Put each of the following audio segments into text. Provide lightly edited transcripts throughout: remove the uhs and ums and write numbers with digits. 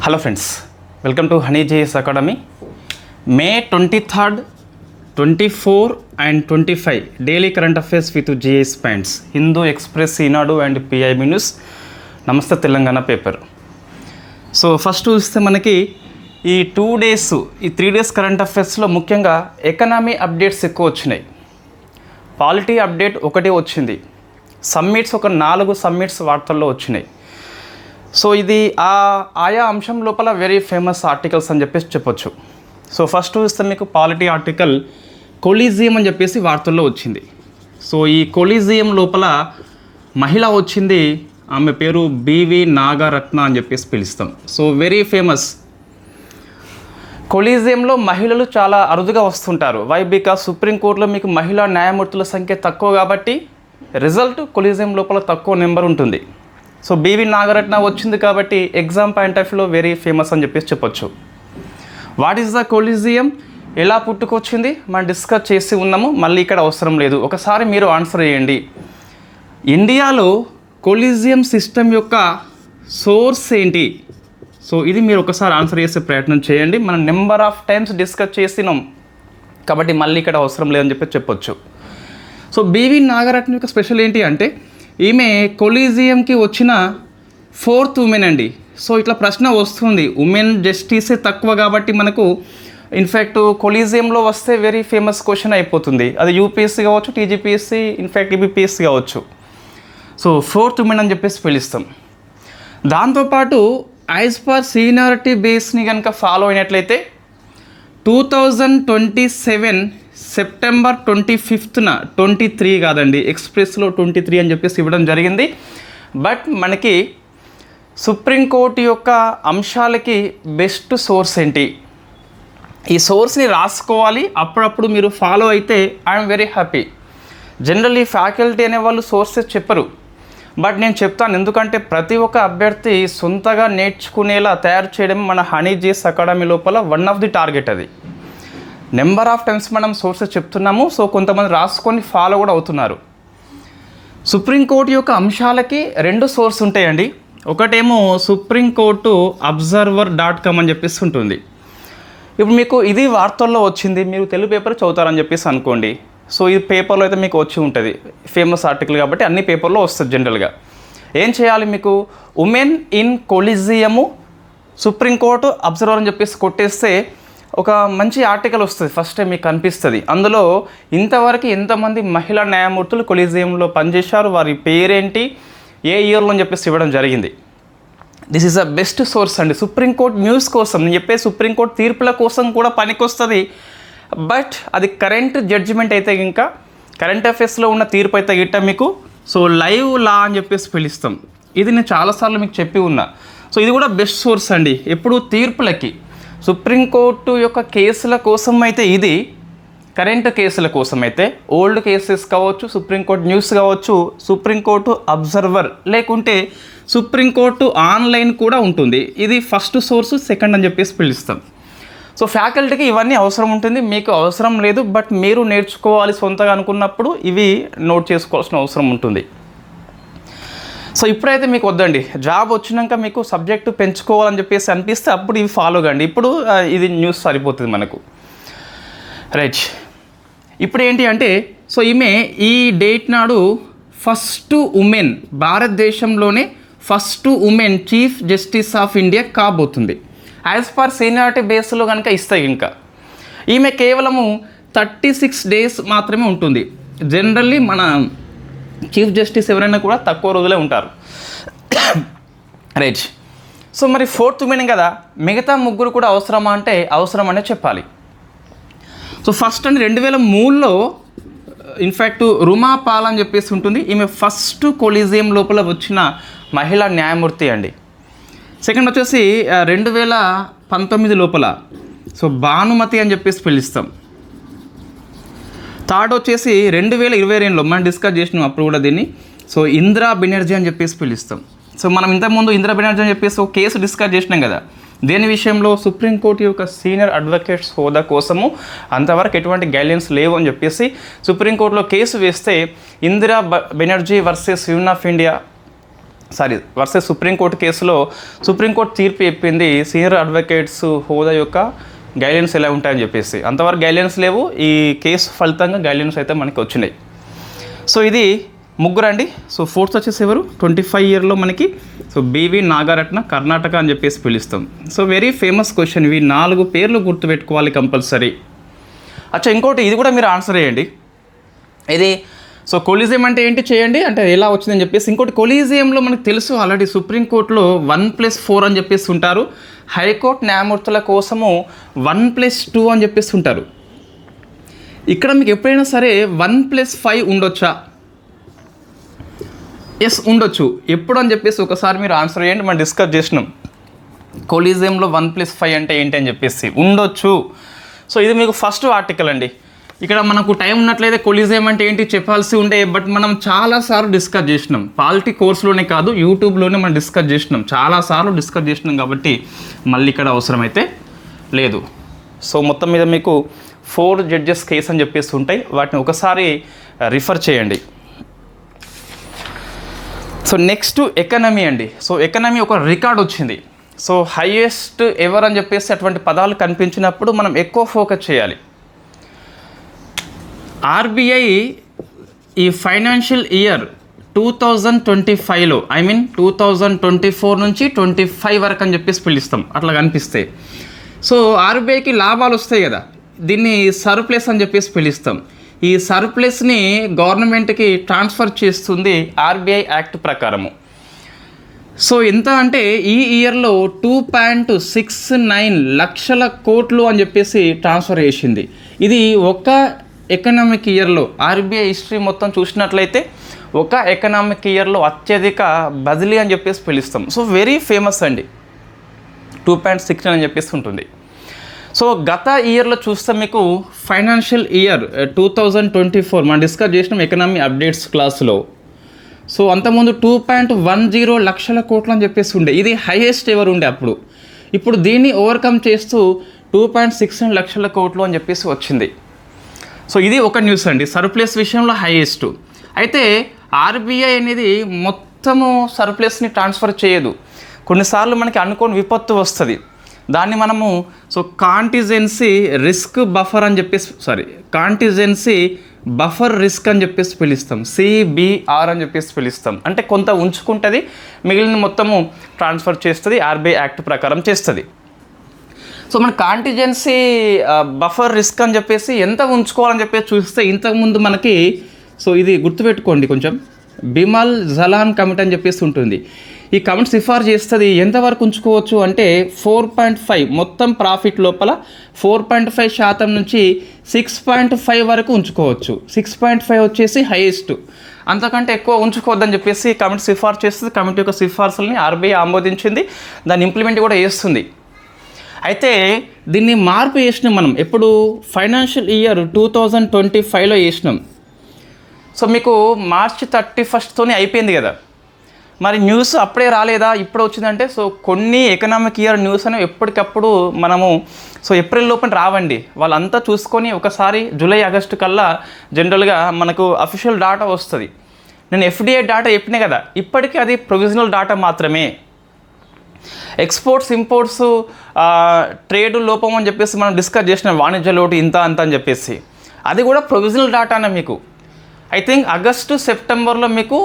Hello friends, welcome to Honey JS Academy. May 23rd, 24 and 25 daily current affairs with GS points, Hindu Express, Eenadu and PIB news, Namaste Telangana paper. So first చూస్తే మనకి ఈ 3 days current అఫైర్స్లో ముఖ్యంగా economy updates ఎక్కువ వచ్చినాయి. Polity update ఒకటి వచ్చింది, summits ఒక 4 summits వార్తల్లో వచ్చినాయి. సో ఇది ఆయా అంశం లోపల వెరీ ఫేమస్ ఆర్టికల్స్ అని చెప్పొచ్చు. సో ఫస్ట్ చూస్తే మీకు పాలిటీ ఆర్టికల్ కొలీజియం అని చెప్పేసి వార్తల్లో వచ్చింది. సో ఈ కొలీజియం లోపల మహిళ వచ్చింది, ఆమె పేరు బివి నాగరత్న అని చెప్పేసి పిలుస్తాం. So very famous. కొలీజియంలో మహిళలు చాలా అరుదుగా వస్తుంటారు. వై? బికాస్ సుప్రీంకోర్టులో మీకు మహిళా న్యాయమూర్తుల సంఖ్య తక్కువ కాబట్టి రిజల్ట్ కొలీజియం లోపల తక్కువ నెంబర్ ఉంటుంది. సో బివి నాగరత్న వచ్చింది కాబట్టి ఎగ్జామ్ పాయింట్ ఆఫ్ వ్యూలో వెరీ ఫేమస్ అని చెప్పొచ్చు. వాట్ ఈస్ ద కొలీజియం, ఎలా పుట్టుకొచ్చింది మనం డిస్కస్ చేసి ఉన్నాము, మళ్ళీ ఇక్కడ అవసరం లేదు. ఒకసారి మీరు ఆన్సర్ చేయండి. ఇండియాలో కొలీజియం సిస్టమ్ యొక్క సోర్స్ ఏంటి? సో ఇది మీరు ఒకసారి ఆన్సర్ చేసే ప్రయత్నం చేయండి. మనం నెంబర్ ఆఫ్ టైమ్స్ డిస్కస్ చేసినాం కాబట్టి మళ్ళీ ఇక్కడ అవసరం లేదని చెప్పొచ్చు. సో బివి నాగరత్న యొక్క స్పెషల్ ఏంటి అంటే ఈమె కొలీజియంకి వచ్చిన 4th ఉమెన్ అండి. సో ఇట్లా ప్రశ్న వస్తుంది, ఉమెన్ జస్టిసే తక్కువ కాబట్టి మనకు ఇన్ఫ్యాక్ట్ కొలీజియంలో వస్తే వెరీ ఫేమస్ క్వశ్చన్ అయిపోతుంది. అది యూపీఎస్సీ కావచ్చు, టీజీపీఎస్సీ, ఇన్ఫ్యాక్ట్ ఈబీపీఎస్సీ కావచ్చు. సో 4th ఉమెన్ అని చెప్పేసి పిలుస్తాం. దాంతోపాటు యాజ్ పర్ సీనియారిటీ బేస్ని కనుక ఫాలో అయినట్లయితే 2027 సెప్టెంబర్ 25th 23 కాదండి, ఎక్స్ప్రెస్లో 23 అని చెప్పేసి ఇవ్వడం జరిగింది. బట్ మనకి సుప్రీంకోర్టు యొక్క అంశాలకి బెస్ట్ సోర్స్ ఏంటి, ఈ సోర్స్ని రాసుకోవాలి. అప్పుడప్పుడు మీరు ఫాలో అయితే I'm very happy. Generally faculty అనేవాళ్ళు సోర్సెస్ చెప్పరు, బట్ నేను చెప్తాను. ఎందుకంటే ప్రతి ఒక్క అభ్యర్థి సొంతగా నేర్చుకునేలా తయారు చేయడం మన హనీ జేఎస్ అకాడమీ లోపల వన్ ఆఫ్ ది టార్గెట్. అది నెంబర్ ఆఫ్ టైమ్స్ మనం సోర్సెస్ చెప్తున్నాము. సో కొంతమంది రాసుకొని ఫాలో కూడా అవుతున్నారు. సుప్రీంకోర్టు యొక్క అంశాలకి 2 సోర్స్ ఉంటాయండి. ఒకటేమో సుప్రీంకోర్టు observer.com అని చెప్పేసి ఉంటుంది. ఇప్పుడు మీకు ఇది వార్తల్లో వచ్చింది, మీరు తెలుగు పేపర్ చదువుతారని చెప్పేసి అనుకోండి. సో ఈ పేపర్లో అయితే మీకు వచ్చి ఉంటుంది, ఫేమస్ ఆర్టికల్ కాబట్టి అన్ని పేపర్లో వస్తుంది. జనరల్గా ఏం చేయాలి, మీకు ఉమెన్ ఇన్ కొలీజియము సుప్రీంకోర్టు అబ్జర్వర్ అని చెప్పేసి కొట్టేస్తే ఒక మంచి ఆర్టికల్ వస్తుంది. ఫస్ట్ టైం మీకు కనిపిస్తుంది. అందులో ఇంతవరకు ఎంతమంది మహిళా న్యాయమూర్తులు కొలీజియంలో పనిచేశారు, వారి పేరేంటి, ఏ ఇయర్లో అని చెప్పేసి ఇవ్వడం జరిగింది. This is the best source అండి. సుప్రీంకోర్టు న్యూస్ కోసం నేను చెప్పే సుప్రీంకోర్టు తీర్పుల కోసం కూడా పనికొస్తుంది. బట్ అది కరెంట్ జడ్జిమెంట్ అయితే ఇంకా కరెంట్ అఫైర్స్లో ఉన్న తీర్పు అయితే గిట్ట మీకు సో లైవ్ లా అని చెప్పేసి పిలుస్తాం. ఇది నేను చాలాసార్లు మీకు చెప్పి ఉన్నా. సో ఇది కూడా బెస్ట్ సోర్స్ అండి. ఎప్పుడు తీర్పులకి సుప్రీంకోర్టు యొక్క కేసుల కోసం అయితే ఇది, కరెంట్ కేసుల కోసం అయితే ఓల్డ్ కేసెస్ కావచ్చు, సుప్రీంకోర్టు న్యూస్ కావచ్చు, సుప్రీంకోర్టు అబ్జర్వర్, లేకుంటే సుప్రీంకోర్టు ఆన్లైన్ కూడా ఉంటుంది. ఇది ఫస్ట్ సోర్సు, సెకండ్ అని చెప్పేసి పిలుస్తాం. సో ఫ్యాకల్టీకి ఇవన్నీ అవసరం ఉంటుంది, మీకు అవసరం లేదు. బట్ మీరు నేర్చుకోవాలి సొంతగా అనుకున్నప్పుడు ఇవి నోట్ చేసుకోవాల్సిన అవసరం ఉంటుంది. సో ఇప్పుడైతే మీకు వద్దండి, జాబ్ వచ్చినాక మీకు సబ్జెక్టు పెంచుకోవాలని చెప్పేసి అనిపిస్తే అప్పుడు ఇవి ఫాలో కండి. ఇప్పుడు ఇది న్యూస్ సరిపోతుంది మనకు. రైట్, ఇప్పుడు ఏంటి అంటే సో ఈమె ఈ డేట్ నాడు ఫస్ట్ ఉమెన్, భారతదేశంలోనే first women chief justice of India కాబోతుంది. యాజ్ పర్ సీనియారిటీ బేస్లో కనుక ఇస్తాయి. ఇంకా ఈమె కేవలము 36 days మాత్రమే ఉంటుంది. జనరల్లీ మన చీఫ్ జస్టిస్ ఎవరైనా కూడా తక్కువ రోజులే ఉంటారు. రైట్, సో మరి 4th ఉమెన్ కదా, మిగతా 3 కూడా అవసరమా అంటే అవసరం అనే చెప్పాలి. సో ఫస్ట్ అండి 2003లో ఇన్ఫ్యాక్ట్ రుమా పాల్ అని చెప్పేసి ఉంటుంది. ఈమె ఫస్ట్ కొలీజియం లోపల వచ్చిన మహిళా న్యాయమూర్తి అండి. సెకండ్ వచ్చేసి 2019 లోపల సో భానుమతి అని చెప్పేసి పిలుస్తాం. థర్డ్ వచ్చేసి 2022లో మనం డిస్కస్ చేసినాం అప్పుడు కూడా దీన్ని. సో ఇందిరా బెనర్జీ అని చెప్పేసి పిలుస్తాం. సో మనం ఇంతకుముందు ఇందిరా బెనర్జీ అని చెప్పేసి ఒక కేసు డిస్కస్ చేసినాం కదా, దేని విషయంలో సుప్రీంకోర్టు యొక్క సీనియర్ అడ్వకేట్స్ హోదా కోసము అంతవరకు ఎటువంటి గైడ్లైన్స్ లేవు అని చెప్పేసి సుప్రీంకోర్టులో కేసు వేస్తే Indira Banerjee versus union of India versus supreme court కేసులో సుప్రీంకోర్టు తీర్పు చెప్పింది సీనియర్ అడ్వకేట్స్ హోదా యొక్క గైడ్లైన్స్ ఎలా ఉంటాయని చెప్పేసి. అంతవరకు గైడ్లైన్స్ లేవు, ఈ కేసు ఫలితంగా గైడ్లైన్స్ అయితే మనకి వచ్చినాయి. సో ఇది ముగ్గురు అండి. సో ఫోర్త్ వచ్చేసి ఎవరు, 25 ఇయర్లో మనకి సో బివి నాగారత్న, కర్ణాటక అని చెప్పేసి పిలుస్తాం. సో వెరీ ఫేమస్ క్వశ్చన్, ఇవి 4 పేర్లు గుర్తుపెట్టుకోవాలి కంపల్సరీ. అచ్చా, ఇంకోటి ఇది కూడా మీరు ఆన్సర్ చేయండి. ఇది సో కొలీజియం అంటే ఏంటి చేయండి, అంటే ఎలా వచ్చిందని చెప్పేసి. ఇంకోటి కొలీజియంలో మనకు తెలుసు ఆల్రెడీ సుప్రీంకోర్టులో 1+4 అని చెప్పేసి ఉంటారు, హైకోర్టు న్యాయమూర్తుల కోసము 1+2 అని చెప్పేసి ఉంటారు. ఇక్కడ మీకు ఎప్పుడైనా సరే 1+5 ఉండొచ్చా? ఎస్, ఉండొచ్చు. ఎప్పుడు అని చెప్పేసి ఒకసారి మీరు ఆన్సర్ చేయండి. మనం డిస్కస్ చేసినాం కొలీజియంలో 1+5 అంటే ఏంటి అని చెప్పేసి. ఉండొచ్చు. సో ఇది మీకు ఫస్ట్ ఆర్టికల్ అండి. ఇక్కడ మనకు టైం ఉన్నట్లయితే కొలీజియం అంటే ఏంటి చెప్పాల్సి ఉండే, బట్ మనం చాలాసార్లు డిస్కస్ చేసినాం. పాలిటీ కోర్సులోనే కాదు, యూట్యూబ్లోనే మనం డిస్కస్ చేసినాం, చాలాసార్లు డిస్కస్ చేసినాం కాబట్టి మళ్ళీ ఇక్కడ అవసరమైతే లేదు. సో మొత్తం మీద మీకు 4 జడ్జెస్ కేసు అని చెప్పేసి ఉంటాయి, వాటిని ఒకసారి రిఫర్ చేయండి. సో నెక్స్ట్ ఎకనమీ అండి. సో ఎకనమీ ఒక రికార్డ్ వచ్చింది. సో హైయెస్ట్ ఎవర్ అని చెప్పేసి అటువంటి పదాలు కనిపించినప్పుడు మనం ఎక్కువ ఫోకస్ చేయాలి. ఆర్బీఐ ఈ ఫైనాన్షియల్ ఇయర్ 2025లో 2024 నుంచి 25 వరకు అని చెప్పేసి పిలుస్తాం, అట్లా కనిపిస్తే. సో ఆర్బీఐకి లాభాలు వస్తాయి కదా, దీన్ని సర్ప్లస్ అని చెప్పేసి పిలుస్తాం. ఈ సర్ప్లస్ని గవర్నమెంట్కి ట్రాన్స్ఫర్ చేస్తుంది ఆర్బీఐ యాక్ట్ ప్రకారము. సో ఎంత అంటే ఈ ఇయర్లో 2.69 లక్షల కోట్లు అని చెప్పేసి ట్రాన్స్ఫర్ చేసింది. ఇది ఒక ఎకనామిక్ ఇయర్లో ఆర్బీఐ హిస్టరీ మొత్తం చూసినట్లయితే ఒక ఎకనామిక్ ఇయర్లో అత్యధిక బదిలీ అని చెప్పేసి పిలుస్తాం. సో వెరీ ఫేమస్ అండి, 2.69 అని చెప్పేసి ఉంటుంది. సో గత ఇయర్లో చూస్తే మీకు ఫైనాన్షియల్ ఇయర్ 2024 మనం డిస్కస్ చేసినాం ఎకనామీ అప్డేట్స్ క్లాస్లో. సో అంతకుముందు 2.10 లక్షల కోట్లు అని చెప్పేసి ఉండే, ఇది హైయెస్ట్ ఎవర్ ఉండే అప్పుడు. ఇప్పుడు దీన్ని ఓవర్కమ్ చేస్తూ 2.69 లక్షల కోట్లు అని చెప్పేసి వచ్చింది. సో ఇది ఒక న్యూస్ అండి, సర్ప్లస్ విషయంలో హైయెస్ట్. అయితే ఆర్బీఐ అనేది మొత్తము సర్ప్లస్ని ట్రాన్స్ఫర్ చేయదు, కొన్నిసార్లు మనకి అనుకోని విపత్తు వస్తుంది, దాన్ని మనము సో కాంటిజెన్సీ రిస్క్ బఫర్ అని చెప్పేసి కాంటిజెన్సీ బఫర్ రిస్క్ అని చెప్పేసి పిలుస్తాం, CBR అని చెప్పేసి పిలుస్తాం. అంటే కొంత ఉంచుకుంటుంది, మిగిలిన మొత్తము ట్రాన్స్ఫర్ చేస్తుంది, ఆర్బీఐ యాక్ట్ ప్రకారం చేస్తుంది. సో మన కాంటిజెన్సీ బఫర్ రిస్క్ అని చెప్పేసి ఎంత ఉంచుకోవాలని చెప్పేసి చూస్తే ఇంతకుముందు మనకి సో ఇది గుర్తుపెట్టుకోండి కొంచెం, బిమల్ జలాన్ కమిటీ అని చెప్పేసి ఉంటుంది. ఈ కమిటీ సిఫార్సు చేస్తుంది ఎంతవరకు ఉంచుకోవచ్చు అంటే 4.5 మొత్తం ప్రాఫిట్ లోపల 4.5% నుంచి 6.5 వరకు ఉంచుకోవచ్చు. 6.5 వచ్చేసి హైయెస్ట్, అంతకంటే ఎక్కువ ఉంచుకోవద్దని చెప్పేసి కమిటీ సిఫార్సు చేస్తుంది. కమిటీ యొక్క సిఫార్సులని ఆర్బీఐ ఆమోదించింది, దాన్ని ఇంప్లిమెంట్ కూడా చేస్తుంది. అయితే దీన్ని మార్పు చేసినాం మనం ఎప్పుడు, ఫైనాన్షియల్ ఇయర్ 2025లో చేసినాం. సో మీకు March 31 అయిపోయింది కదా, మరి న్యూస్ అప్పుడే రాలేదా ఇప్పుడు వచ్చిందంటే, సో కొన్ని ఎకనామిక్ ఇయర్ న్యూస్ అనేవి ఎప్పటికప్పుడు మనము సో ఏప్రిల్ లోపల రావండి, వాళ్ళంతా చూసుకొని ఒకసారి జూలై ఆగస్టు కల్లా జనరల్గా మనకు అఫీషియల్ డాటా వస్తుంది. నేను FDI డాటా చెప్పినా కదా, ఇప్పటికీ అది ప్రొవిజనల్ డాటా మాత్రమే. ఎక్స్పోర్ట్స్ ఇంపోర్ట్స్ ట్రేడ్ లోపం అని చెప్పేసి మనం డిస్కస్ చేసిన వాణిజ్య లోటు ఇంత అంత అని చెప్పేసి, అది కూడా ప్రొవిజనల్ డాటానే. మీకు ఐ థింక్ ఆగస్టు సెప్టెంబర్లో మీకు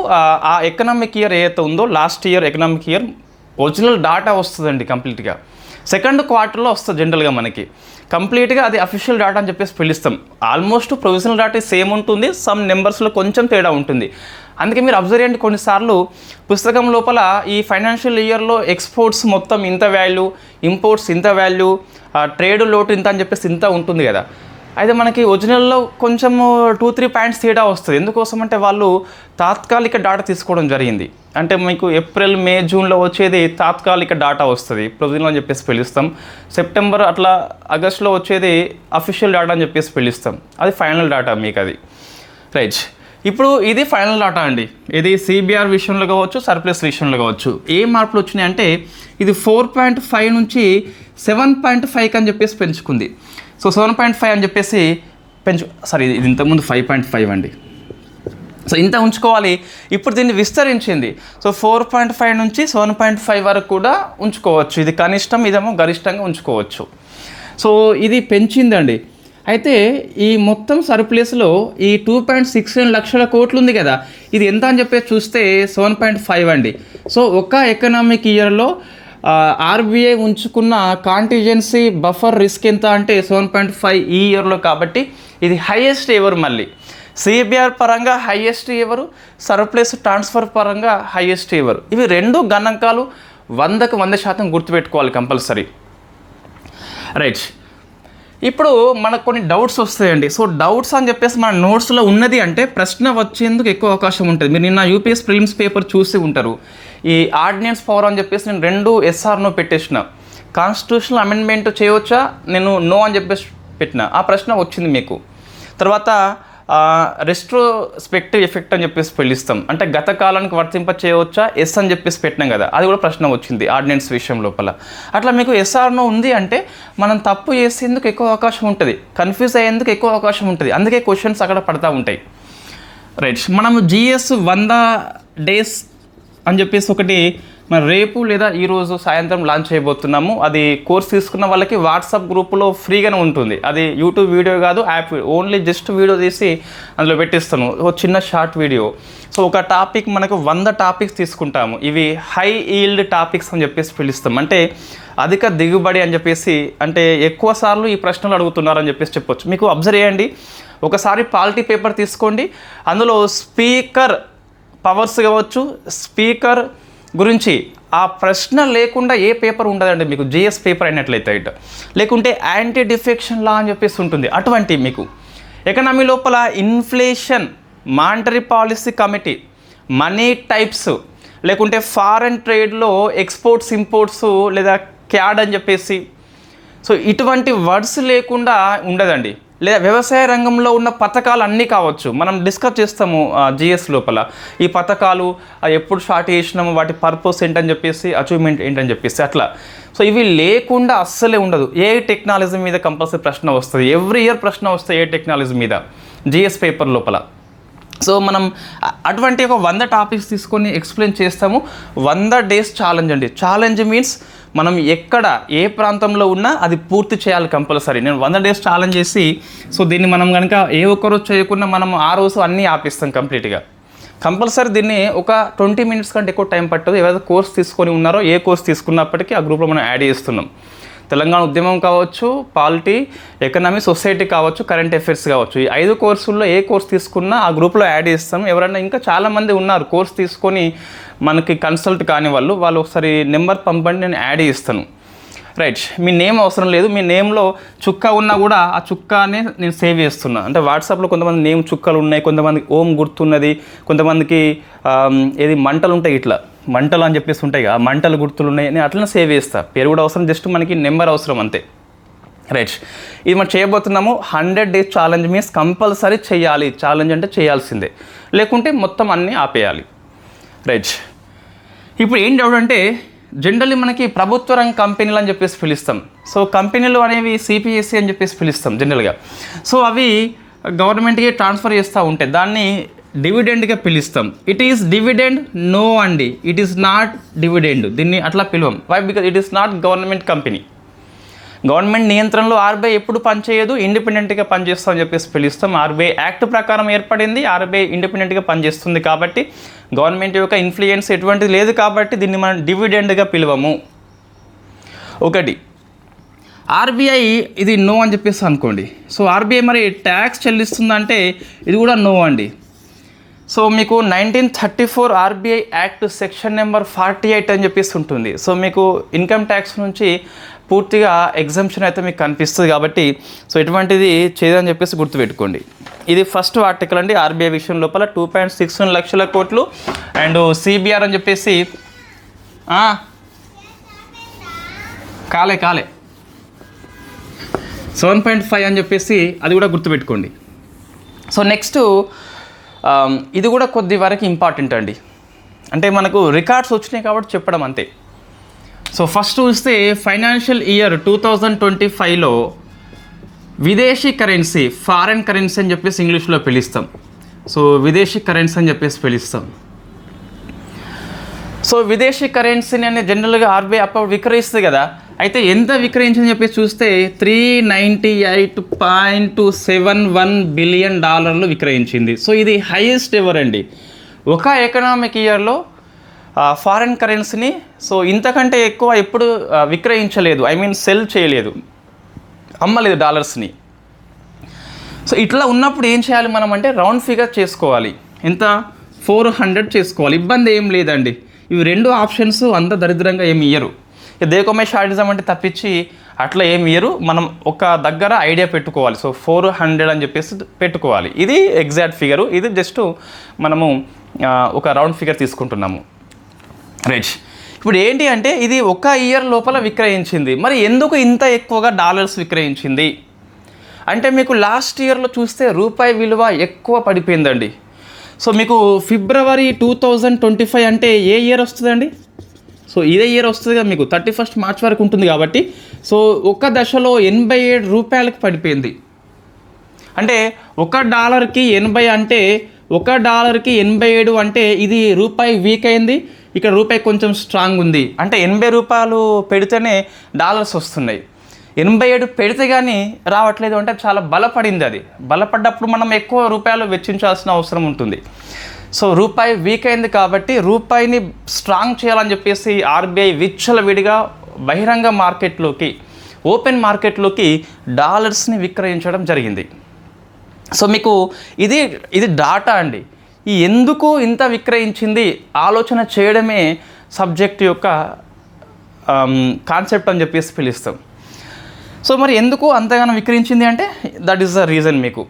ఆ ఎకనామిక్ ఇయర్ ఏదైతే ఉందో last year economic year original data వస్తుందండి కంప్లీట్గా. సెకండ్ క్వార్టర్లో వస్తుంది జనరల్గా మనకి కంప్లీట్గా, అది అఫీషియల్ డాటా అని చెప్పేసి పిలుస్తాం. ఆల్మోస్ట్ ప్రొవిజనల్ డాటా సేమ్ ఉంటుంది, సమ్ నెంబర్స్లో కొంచెం తేడా ఉంటుంది. అందుకే మీరు అబ్జర్వ్ చేయండి, కొన్నిసార్లు పుస్తకం లోపల ఈ ఫైనాన్షియల్ ఇయర్లో ఎక్స్పోర్ట్స్ మొత్తం ఇంత వాల్యూ, ఇంపోర్ట్స్ ఇంత వాల్యూ, ట్రేడ్ లోటు ఇంత అని చెప్పేసి ఇంత ఉంటుంది కదా. అయితే మనకి ఒరిజినల్లో కొంచెం 2-3 పాయింట్స్ తేడా వస్తుంది. ఎందుకోసం అంటే వాళ్ళు తాత్కాలిక డాటా తీసుకోవడం జరిగింది. అంటే మీకు ఏప్రిల్, మే, జూన్లో వచ్చేది తాత్కాలిక డాటా వస్తుంది, ప్రొవిజనల్ అని చెప్పేసి పిలుస్తాం. సెప్టెంబర్ అట్లా ఆగస్టులో వచ్చేది అఫీషియల్ డాటా అని చెప్పేసి పిలుస్తాం, అది ఫైనల్ డాటా మీకు అది. రైట్, ఇప్పుడు ఇది ఫైనల్ డాటా అండి. ఇది CBR విషయంలో కావచ్చు, సర్ప్లస్ విషయంలో కావచ్చు. ఏ మార్పులు వచ్చినాయి అంటే ఇది 4.5 నుంచి 7.5 అని చెప్పేసి పెంచుకుంది. సో 7.5 అని చెప్పేసి ఇది ఇంతకుముందు 5.5 అండి. సో ఇంత ఉంచుకోవాలి. ఇప్పుడు దీన్ని విస్తరించింది. సో 4.5 నుంచి 7.5 వరకు కూడా ఉంచుకోవచ్చు. ఇది కనిష్టం, ఇదేమో గరిష్టంగా ఉంచుకోవచ్చు. సో ఇది పెంచిందండి. అయితే ఈ మొత్తం సర్ప్లస్లో ఈ 2.69 లక్షల కోట్లు ఉంది కదా, ఇది ఎంత అని చెప్పేసి చూస్తే 7.5 అండి. సో ఒక ఎకనామిక్ ఇయర్లో ఆర్బీఐ ఉంచుకున్న కాంటిజెన్సీ బఫర్ రిస్క్ ఎంత అంటే 7.5 ఈ ఇయర్లో. కాబట్టి ఇది హైయెస్ట్ ఎవరు, మళ్ళీ సిబిఆర్ పరంగా హైయెస్ట్ ఎవరు, సర్ప్లస్ ట్రాన్స్ఫర్ పరంగా హైయెస్ట్ ఎవరు. ఇవి రెండు గణాంకాలు 100కు 100% గుర్తుపెట్టుకోవాలి కంపల్సరీ. రైట్, ఇప్పుడు మనకు కొన్ని డౌట్స్ వస్తాయండి. సో డౌట్స్ అని చెప్పేసి మన నోట్స్లో ఉన్నది అంటే ప్రశ్న వచ్చేందుకు ఎక్కువ అవకాశం ఉంటుంది. మీరు నిన్న యూపీఎస్ ప్రిలిమ్స్ పేపర్ చూసి ఉంటారు. ఈ ఆర్డినెన్స్ పవర్ అని చెప్పేసి నేను 2 SR పెట్టేసిన. కాన్స్టిట్యూషనల్ అమెండ్మెంట్ చేయవచ్చా, నేను నో అని చెప్పేసి పెట్టిన. ఆ ప్రశ్న వచ్చింది మీకు. తర్వాత రెస్ట్రోస్పెక్టివ్ ఎఫెక్ట్ అని చెప్పేసి పిలుస్తాం, అంటే గత కాలానికి వర్తింప చేయవచ్చా, ఎస్ అని చెప్పేసి పెట్టినాం కదా, అది కూడా ప్రశ్న వచ్చింది ఆర్డినెన్స్ విషయం లోపల. అట్లా మీకు ఎస్ఆర్నో ఉంది అంటే మనం తప్పు చేసేందుకు ఎక్కువ అవకాశం ఉంటుంది, కన్ఫ్యూజ్ అయ్యేందుకు ఎక్కువ అవకాశం ఉంటుంది. అందుకే క్వశ్చన్స్ అక్కడ పడతా ఉంటాయి. రైట్, మనం జిఎస్ 100 days అని చెప్పేసి ఒకటి మరి రేపు లేదా ఈరోజు సాయంత్రం లాంచ్ చేయబోతున్నాము. అది కోర్స్ తీసుకున్న వాళ్ళకి వాట్సాప్ గ్రూప్లో ఫ్రీగానే ఉంటుంది. అది యూట్యూబ్ వీడియో కాదు, యాప్, ఓన్లీ జస్ట్ వీడియో తీసి అందులో పెట్టిస్తాను, ఒక చిన్న షార్ట్ వీడియో. సో ఒక టాపిక్ మనకు 100 టాపిక్స్ తీసుకుంటాము. ఇవి హై ఈల్డ్ టాపిక్స్ అని చెప్పేసి పిలుస్తాం, అంటే అధిక దిగుబడి అని చెప్పేసి, అంటే ఎక్కువ సార్లు ఈ ప్రశ్నలు అడుగుతున్నారని చెప్పేసి చెప్పొచ్చు. మీకు అబ్జర్వ్ చేయండి, ఒకసారి పాలిటీ పేపర్ తీసుకోండి, అందులో స్పీకర్ పవర్స్ కావచ్చు, స్పీకర్ గురించి ఆ ప్రశ్న లేకుండా ఏ పేపర్ ఉండదండి మీకు, జిఎస్ పేపర్ అయినట్లయితే ఇట. లేకుంటే యాంటీ డిఫెక్షన్ లా అని చెప్పేసి ఉంటుంది. అటువంటి మీకు ఎకనామీ లోపల inflation, monetary policy committee, money types, లేకుంటే ఫారెన్ ట్రేడ్లో ఎక్స్పోర్ట్స్ ఇంపోర్ట్స్ లేదా క్యాడ్ అని చెప్పేసి, సో ఇటువంటి వర్డ్స్ లేకుండా ఉండదండి. లేదా వ్యవసాయ రంగంలో ఉన్న పథకాలు అన్నీ కావచ్చు, మనం డిస్కస్ చేస్తాము జిఎస్ లోపల. ఈ పథకాలు ఎప్పుడు స్టార్ట్ చేసినాము, వాటి పర్పస్ ఏంటని చెప్పేసి, అచీవ్మెంట్ ఏంటని చెప్పేసి అట్లా. సో ఇవి లేకుండా అస్సలే ఉండదు. ఏ టెక్నాలజీ మీద కంపల్సరీ ప్రశ్న వస్తుంది, ఎవ్రీ ఇయర్ ప్రశ్న వస్తుంది ఏ టెక్నాలజీ మీద జిఎస్ పేపర్ లోపల. సో మనం అటువంటి ఒక 100 టాపిక్స్ తీసుకొని ఎక్స్ప్లెయిన్ చేస్తాము. 100 days ఛాలెంజ్ అండి. ఛాలెంజ్ మీన్స్ మనం ఎక్కడ ఏ ప్రాంతంలో ఉన్నా అది పూర్తి చేయాలి కంపల్సరీ. నేను 100 days ఛాలెంజ్ చేసి, సో దీన్ని మనం కనుక ఏ ఒక్కరోజు చేయకుండా మనం ఆ రోజు అన్నీ ఆపిస్తాం కంప్లీట్గా. కంపల్సరీ దీన్ని ఒక 20 minutes కంటే ఎక్కువ టైం పట్టదు. ఏదైతే కోర్స్ తీసుకొని ఉన్నారో, ఏ కోర్స్ తీసుకున్నప్పటికీ ఆ గ్రూప్లో మనం యాడ్ చేస్తున్నాం. తెలంగాణ ఉద్యమం కావచ్చు, పాలిటీ, ఎకనామీ, సొసైటీ కావచ్చు, కరెంట్ అఫైర్స్ కావచ్చు, ఈ 5 కోర్సుల్లో ఏ కోర్స్ తీసుకున్నా ఆ గ్రూప్లో యాడ్ చేస్తాం. ఎవరైనా ఇంకా చాలామంది ఉన్నారు కోర్స్ తీసుకొని మనకి కన్సల్ట్ కాని వాళ్ళు ఒకసారి నెంబర్ పంపండి, నేను యాడ్ చేస్తాను. రైట్, మీ నేమ్ అవసరం లేదు, మీ నేమ్లో చుక్క ఉన్నా కూడా ఆ చుక్కానే నేను సేవ్ చేస్తున్నా. అంటే వాట్సాప్లో కొంతమంది నేమ్ చుక్కలు ఉన్నాయి, కొంతమందికి ఓం గుర్తున్నది, కొంతమందికి ఏది మంటలు ఉంటాయి, ఇట్లా మంటలు అని చెప్పేసి ఉంటాయి కదా, మంటలు గుర్తులు ఉన్నాయి, నేను అట్లనే సేవ్ చేస్తాను. పేరు కూడా అవసరం, జస్ట్ మనకి నెంబర్ అవసరం అంతే. రైట్, ఇది మనం చేయబోతున్నాము. 100 days ఛాలెంజ్ మీన్స్ కంపల్సరీ చేయాలి. ఛాలెంజ్ అంటే చేయాల్సిందే, లేకుంటే మొత్తం అన్నీ ఆపేయాలి. రైట్, ఇప్పుడు ఏం డౌట్ అంటే జనరల్లీ మనకి ప్రభుత్వ రంగ కంపెనీలు అని చెప్పేసి పిలుస్తాం. సో కంపెనీలు అనేవి సిపిఎస్సి అని చెప్పేసి పిలుస్తాం జనరల్గా. సో అవి గవర్నమెంట్కి ట్రాన్స్ఫర్ చేస్తూ ఉంటాయి, దాన్ని డివిడెండ్గా పిలుస్తాం. ఇట్ ఈస్ డివిడెండ్ నో అండి, ఇట్ ఈస్ నాట్ డివిడెండ్, దీన్ని అట్లా పిలువం. Why? Because it is not government company. Government నియంత్రణలో ఆర్బీఐ ఎప్పుడు పనిచేయదు, ఇండిపెండెంట్గా పనిచేస్తాం అని చెప్పేసి పిలుస్తాం. ఆర్బీఐ యాక్ట్ ప్రకారం ఏర్పడింది, ఆర్బీఐ ఇండిపెండెంట్గా పనిచేస్తుంది కాబట్టి గవర్నమెంట్ యొక్క ఇన్ఫ్లుయెన్స్ ఎటువంటిది లేదు కాబట్టి దీన్ని మనం డివిడెండ్గా పిలవము. ఒకటి ఆర్బీఐ ఇది నో అని చెప్పేసి అనుకోండి. సో ఆర్బీఐ మరి ట్యాక్స్ చెల్లిస్తుందంటే ఇది కూడా నో అండి. సో మీకు 1934 ఆర్బీఐ యాక్ట్ సెక్షన్ నెంబర్ 48 అని చెప్పేసి ఉంటుంది. సో మీకు ఇన్కమ్ ట్యాక్స్ నుంచి పూర్తిగా ఎగ్జంప్షన్ అయితే మీకు కనిపిస్తుంది కాబట్టి సో ఎటువంటిది చేయదని చెప్పేసి గుర్తుపెట్టుకోండి. ఇది ఫస్ట్ ఆర్టికల్ అండి. ఆర్బీఐ విషయం లోపల 2.61 లక్షల కోట్లు అండ్ సిబిఆర్ అని చెప్పేసి కాలే 7.5 అని చెప్పేసి అది కూడా గుర్తుపెట్టుకోండి. సో నెక్స్ట్ ఇది కూడా కొద్ది వరకు ఇంపార్టెంట్ అండి, అంటే మనకు రికార్డ్స్ వచ్చినాయి కాబట్టి చెప్పడం అంతే. సో ఫస్ట్ చూస్తే ఫైనాన్షియల్ ఇయర్ 2025లో విదేశీ కరెన్సీ, ఫారెన్ కరెన్సీ అని చెప్పేసి ఇంగ్లీష్లో పిలుస్తాం. సో విదేశీ కరెన్సీ అని చెప్పేసి పిలుస్తాం. సో విదేశీ కరెన్సీని అనేది జనరల్గా ఆర్బీఐ అప్పుడు విక్రయిస్తుంది కదా. అయితే ఎంత విక్రయించిందని చెప్పేసి చూస్తే $398.271 బిలియన్ విక్రయించింది. సో ఇది హైయెస్ట్ ఎవర్ అండి ఒక ఎకనామిక్ ఇయర్లో ఫారిన్ కరెన్సీని. సో ఇంతకంటే ఎక్కువ ఎప్పుడు విక్రయించలేదు, ఐ మీన్ సెల్ చేయలేదు, అమ్మలేదు డాలర్స్ని. సో ఇట్లా ఉన్నప్పుడు ఏం చేయాలి మనం అంటే రౌండ్ ఫిగర్ చేసుకోవాలి. ఎంత 400 చేసుకోవాలి, ఇబ్బంది ఏం లేదండి. ఇవి రెండు ఆప్షన్స్ అంత దరిద్రంగా ఏమి ఇయ్యరు. దేకోమే షార్టిజం అంటే తప్పించి అట్లా ఏమి ఇయ్యరు. మనం ఒక దగ్గర ఐడియా పెట్టుకోవాలి. సో 400 అని చెప్పేసి పెట్టుకోవాలి. ఇది ఎగ్జాక్ట్ ఫిగరు, ఇది జస్ట్ మనము ఒక రౌండ్ ఫిగర్ తీసుకుంటున్నాము. రైట్, ఇప్పుడు ఏంటి అంటే ఇది ఒక ఇయర్ లోపల విక్రయించింది. మరి ఎందుకు ఇంత ఎక్కువగా డాలర్స్ విక్రయించింది అంటే మీకు లాస్ట్ ఇయర్లో చూస్తే రూపాయి విలువ ఎక్కువ పడిపోయిందండి. సో మీకు ఫిబ్రవరి 2025 అంటే ఏ ఇయర్ వస్తుందండి? సో ఇదే ఇయర్ వస్తుంది కదా, మీకు 31 మార్చ్ వరకు ఉంటుంది కాబట్టి. సో ఒక దశలో 87 రూపాయలకి పడిపోయింది. అంటే $1కి 80 అంటే $1 అంటే ఇది రూపాయి వీక్ అయింది, ఇక్కడ రూపాయి కొంచెం స్ట్రాంగ్ ఉంది. అంటే 80 రూపాయలు పెడితేనే డాలర్స్ వస్తున్నాయి. 87 పెడితే కానీ రావట్లేదు అంటే చాలా బలపడింది. అది బలపడ్డప్పుడు మనం ఎక్కువ రూపాయలు వెచ్చించాల్సిన అవసరం ఉంటుంది. సో రూపాయి వీక్ అయింది కాబట్టి రూపాయిని స్ట్రాంగ్ చేయాలని చెప్పేసి ఆర్బీఐ విచ్చలవిడిగా బహిరంగ మార్కెట్లోకి, ఓపెన్ మార్కెట్లోకి డాలర్స్ని విక్రయించడం జరిగింది. సో మీకు ఇది డాటా అండి. ఈ ఎందుకు ఇంత విక్రయించింది ఆలోచన చేయడమే సబ్జెక్ట్ యొక్క కాన్సెప్ట్ అని చెప్పేసి పిలుస్తాం. సో మరి ఎందుకు అంతగానో విక్రయించింది అంటే దట్ ఈస్ ద రీజన్ మీకు.